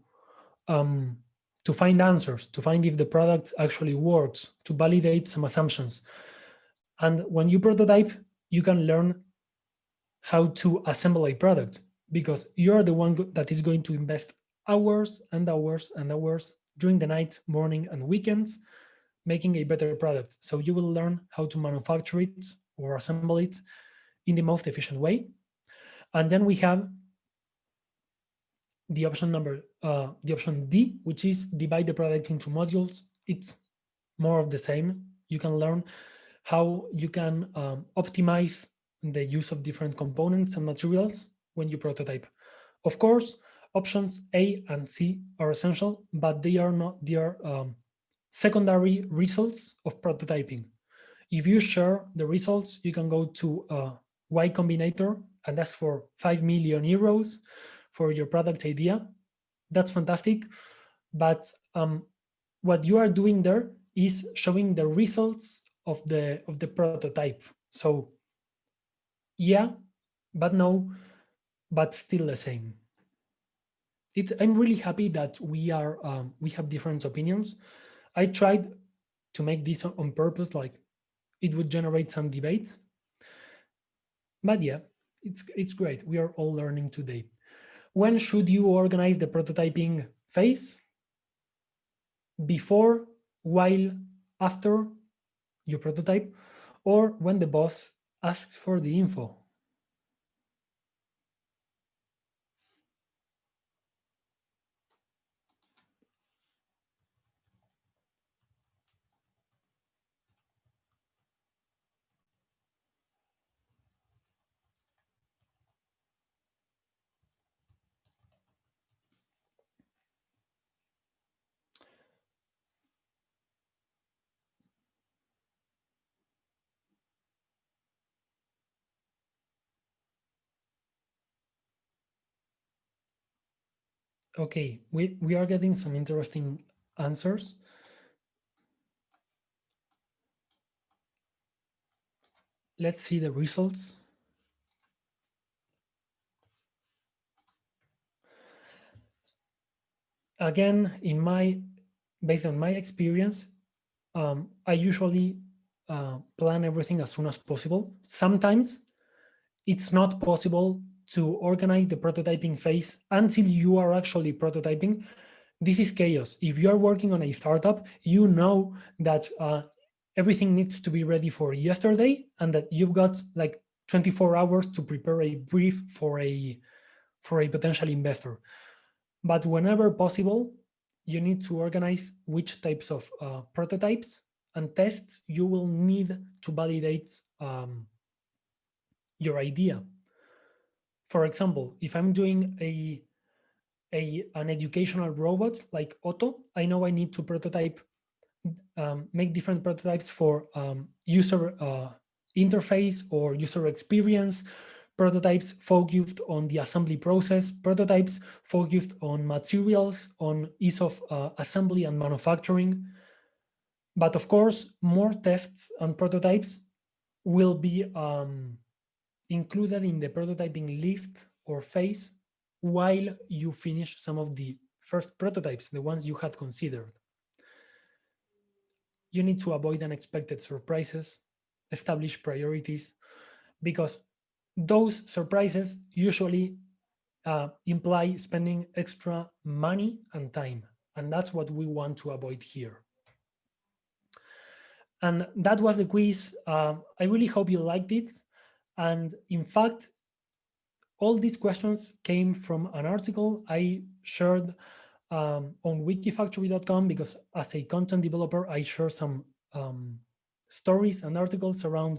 find answers, to find if the product actually works, to validate some assumptions. And when you prototype, you can learn how to assemble a product, because you're the one that is going to invest hours and hours and hours during the night, morning, and weekends, making a better product. So you will learn how to manufacture it or assemble it in the most efficient way. And then we have the option D, which is divide the product into modules. It's more of the same. You can learn how you can optimize the use of different components and materials when you prototype. Of course, options A and C are essential, but they are not. They are secondary results of prototyping. If you share the results, you can go to Y Combinator and ask for 5 million euros for your product idea. That's fantastic, but what you are doing there is showing the results of the prototype. So yeah, but no, but still the same. I'm really happy that we have different opinions. I tried to make this on purpose, like it would generate some debate. But yeah, it's great. We are all learning today. When should you organize the prototyping phase? Before, while, after you prototype, or when the boss asks for the info? Okay, we are getting some interesting answers. Let's see the results. Again, based on my experience, I usually plan everything as soon as possible. Sometimes it's not possible to organize the prototyping phase until you are actually prototyping. This is chaos. If you are working on a startup, you know that everything needs to be ready for yesterday, and that you've got like 24 hours to prepare a brief for a potential investor. But whenever possible, you need to organize which types of prototypes and tests you will need to validate your idea. For example, if I'm doing an educational robot like Otto, I know I need to prototype, make different prototypes for user interface or user experience, prototypes focused on the assembly process, prototypes focused on materials, on ease of assembly and manufacturing. But of course, more tests and prototypes will be included in the prototyping lift or phase while you finish some of the first prototypes, the ones you had considered. You need to avoid unexpected surprises, establish priorities, because those surprises usually imply spending extra money and time. And that's what we want to avoid here. And that was the quiz. I really hope you liked it. And in fact, all these questions came from an article I shared on wikifactory.com, because as a content developer, I share some stories and articles around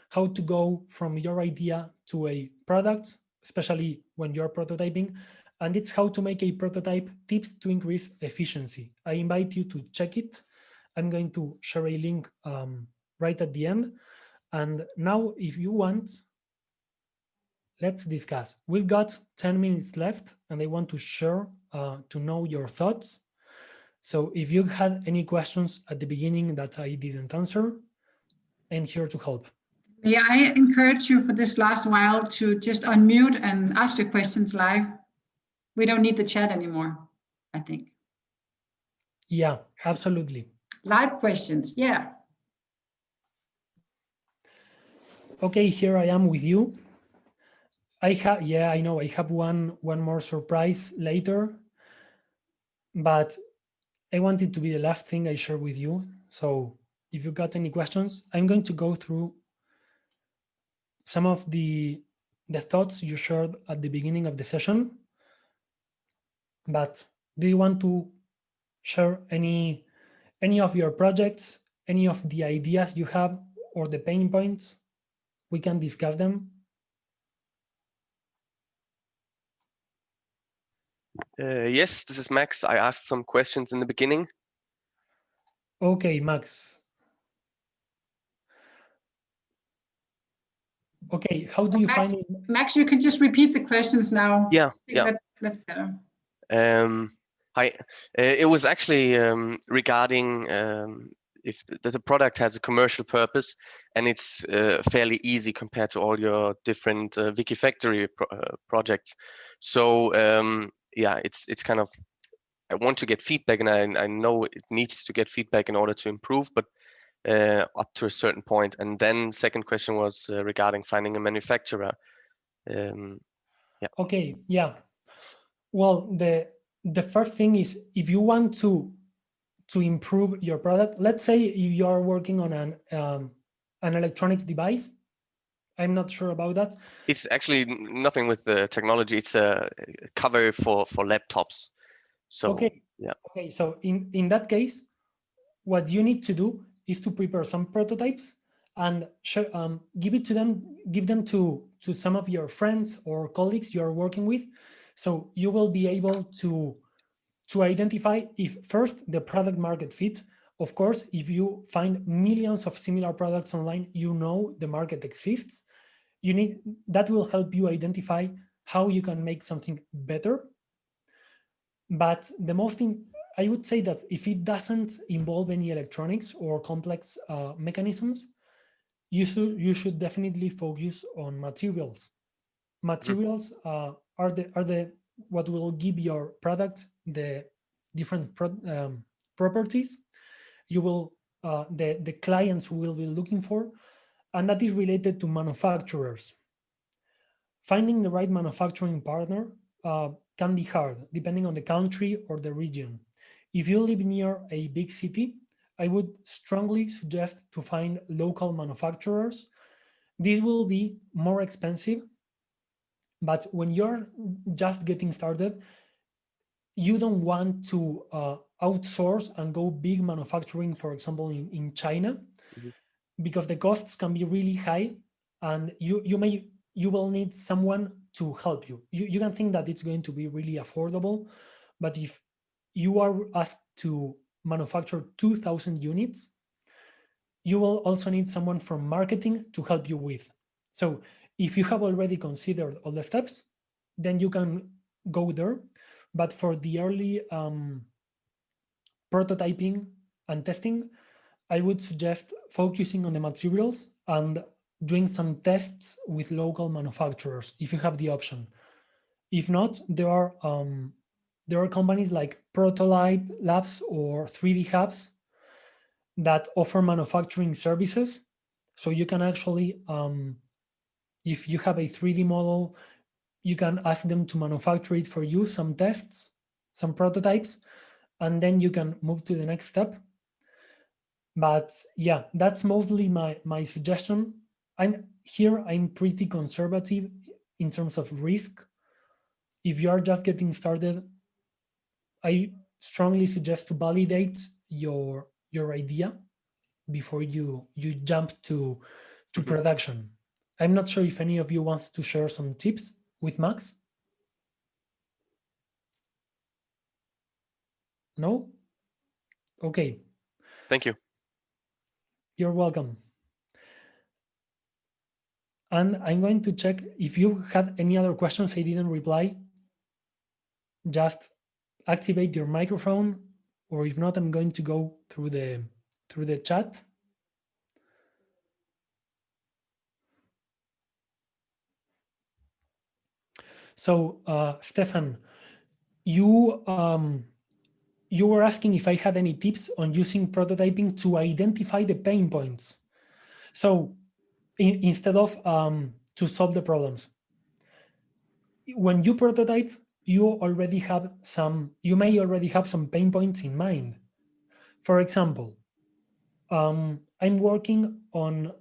how to go from your idea to a product, especially when you're prototyping. And it's how to make a prototype, tips to increase efficiency. I invite you to check it. I'm going to share a link right at the end. And now, if you want, let's discuss. We've got 10 minutes left, and I want to share to know your thoughts. So if you had any questions at the beginning that I didn't answer, I'm here to help. Yeah, I encourage you for this last while to just unmute and ask your questions live. We don't need the chat anymore, I think. Yeah, absolutely. Live questions, yeah. Okay, here I am with you. I know I have one more surprise later, but I want it to be the last thing I share with you. So if you got any questions, I'm going to go through some of the thoughts you shared at the beginning of the session. But do you want to share any of your projects, any of the ideas you have, or the pain points? We can discuss them. Yes, this is Max. I asked some questions in the beginning. Okay, Max. Okay, how do you Max, find it? Max, you can just repeat the questions now. Yeah, I think that's better. Hi. It was actually regarding if the product has a commercial purpose and it's fairly easy compared to all your different Wikifactory projects. So yeah, it's kind of, I want to get feedback, and I know it needs to get feedback in order to improve, but up to a certain point. And then second question was regarding finding a manufacturer. Yeah. Okay, yeah. Well, the first thing is, if you want to improve your product, let's say you are working on an electronic device. I'm not sure about that. It's actually nothing with the technology. It's a cover for laptops. So Okay. yeah. Okay. So in that case, what you need to do is to prepare some prototypes and give them to some of your friends or colleagues you are working with. So you will be able to identify if first the product market fit. Of course, if you find millions of similar products online, you know the market exists. That will help you identify how you can make something better. But the most thing, I would say that if it doesn't involve any electronics or complex mechanisms, you should definitely focus on materials. Materials are the what will give your product the different properties you will the clients will be looking for, and that is related to manufacturers. Finding the right manufacturing partner can be hard depending on the country or the region. If you live near a big city, I would strongly suggest to find local manufacturers. This will be more expensive, but when you're just getting started, you don't want to outsource and go big manufacturing, for example, in China, Mhm. because the costs can be really high, and you will need someone to help you. You can think that it's going to be really affordable, but if you are asked to manufacture 2,000 units, you will also need someone from marketing to help you with. So if you have already considered all the steps, then you can go there. But for the early prototyping and testing, I would suggest focusing on the materials and doing some tests with local manufacturers if you have the option. If not, there are companies like Protolab Labs or 3D Hubs that offer manufacturing services. So you can actually, if you have a 3D model, you can ask them to manufacture it for you, some tests, some prototypes, and then you can move to the next step. But yeah, that's mostly my suggestion. I'm pretty conservative in terms of risk. If you are just getting started, I strongly suggest to validate your idea before you jump to Mhm. production. I'm not sure if any of you wants to share some tips with Max. No? Okay, Thank you. you're welcome. And I'm going to check if you had any other questions I didn't reply. Just activate your microphone, or if not, I'm going to go through the chat. So, Stefan, you you were asking if I had any tips on using prototyping to identify the pain points. So, instead of to solve the problems, when you prototype, you may already have some pain points in mind. For example, I'm working on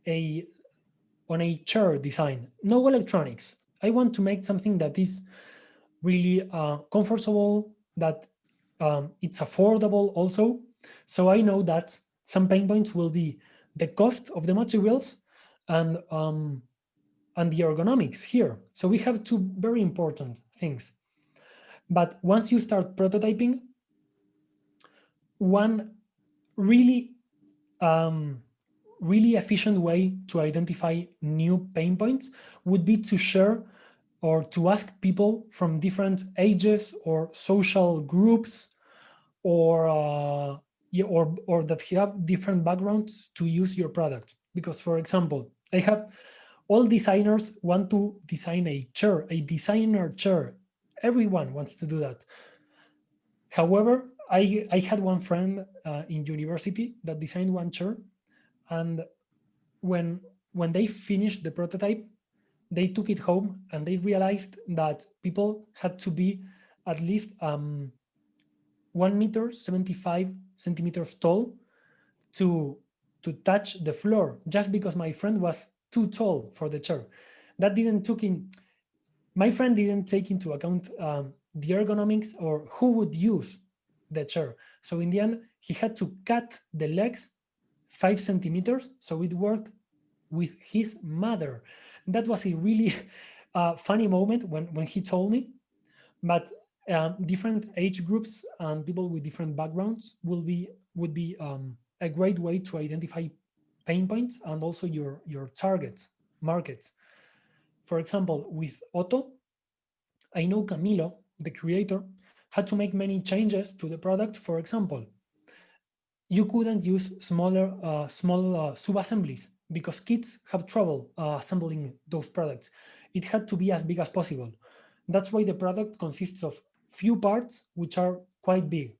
a chair design, no electronics. I want to make something that is really comfortable, that it's affordable also. So I know that some pain points will be the cost of the materials and the ergonomics here. So we have two very important things. But once you start prototyping, one really really efficient way to identify new pain points would be to share or to ask people from different ages or social groups, or yeah, or that have different backgrounds to use your product. Because, for example, I have all designers want to design a chair, a designer chair. Everyone wants to do that. However, I had one friend in university that designed one chair, and when they finished the prototype, they took it home and they realized that people had to be at least 1 meter 75 centimeters tall to touch the floor, just because my friend was too tall for the chair. That didn't took in My friend didn't take into account the ergonomics or who would use the chair. So in the end, he had to cut the legs 5 centimeters so it worked with his mother. That was a really funny moment when he told me. But different age groups and people with different backgrounds would be a great way to identify pain points and also your target markets. For example, with Otto, I know Camilo, the creator, had to make many changes to the product. For example, you couldn't use small sub-assemblies because kids have trouble assembling those products. It had to be as big as possible. That's why the product consists of few parts which are quite big,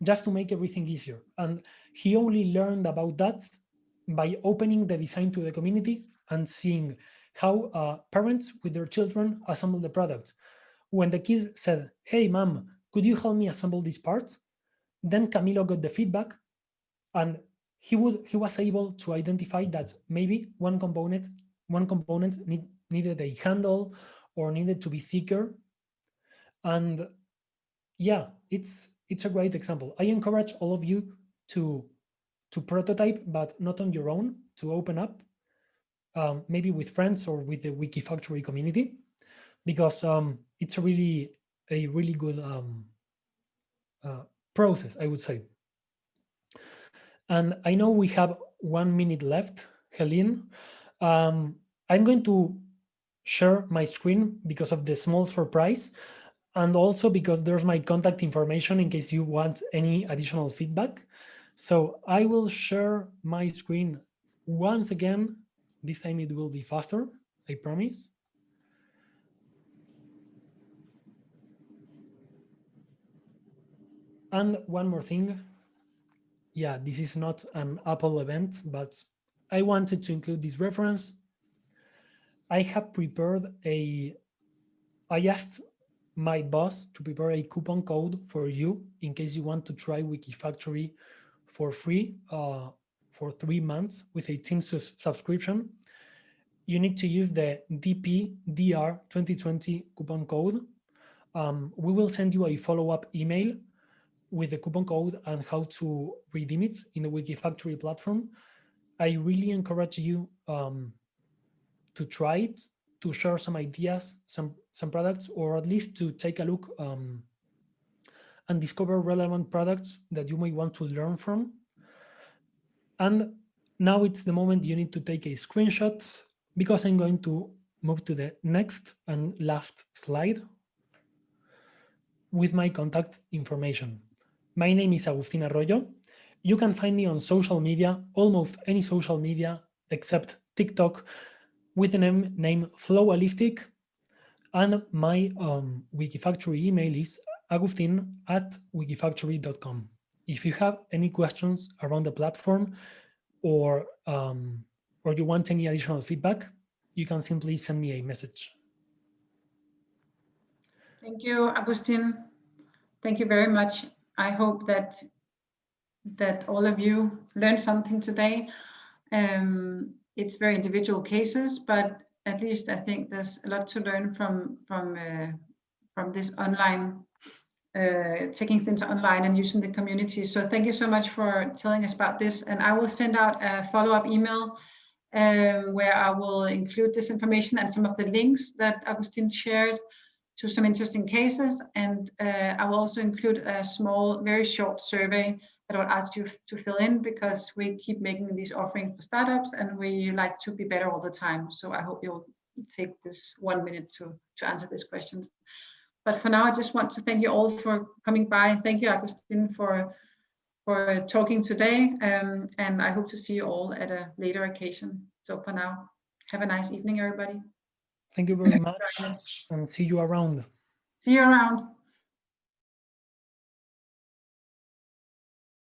just to make everything easier. And he only learned about that by opening the design to the community and seeing how parents with their children assemble the product. When the kid said, "Hey, mom, could you help me assemble these parts?" Then Camilo got the feedback, and he was able to identify that maybe one component needed a handle or needed to be thicker. And yeah, it's a great example. I encourage all of you to prototype, but not on your own, to open up, maybe with friends or with the Wikifactory community, because it's a really good process, I would say. And I know we have 1 minute left, Helene. I'm going to share my screen because of the small surprise, and also because there's my contact information in case you want any additional feedback. So I will share my screen once again. This time it will be faster, I promise. And one more thing. Yeah, this is not an Apple event, but I wanted to include this reference. I have prepared I asked my boss to prepare a coupon code for you in case you want to try Wikifactory for free for 3 months with a team subscription. You need to use the DPDR 2020 coupon code. We will send you a follow-up email with the coupon code and how to redeem it in the Wikifactory platform. I really encourage you to try it, to share some ideas, some products, or at least to take a look and discover relevant products that you may want to learn from. And now it's the moment you need to take a screenshot, because I'm going to move to the next and last slide with my contact information. My name is Agustin Arroyo. You can find me on social media, almost any social media except TikTok, with the name Flowalistic. And my Wikifactory email is agustin@wikifactory.com. If you have any questions around the platform, or you want any additional feedback, you can simply send me a message. Thank you, Agustin. Thank you very much. I hope that all of you learned something today. It's very individual cases, but at least I think there's a lot to learn from this online, taking things online and using the community. So thank you so much for telling us about this. And I will send out a follow-up email where I will include this information and some of the links that Agustin shared to some interesting cases. And I will also include a small, very short survey that I will ask you to fill in, because we keep making these offerings for startups and we like to be better all the time. So I hope you'll take this 1 minute to answer these questions. But for now, I just want to thank you all for coming by. Thank you, Agustin, for talking today. And I hope to see you all at a later occasion. So for now, have a nice evening, everybody. Thank you very much, and see you around. See you around.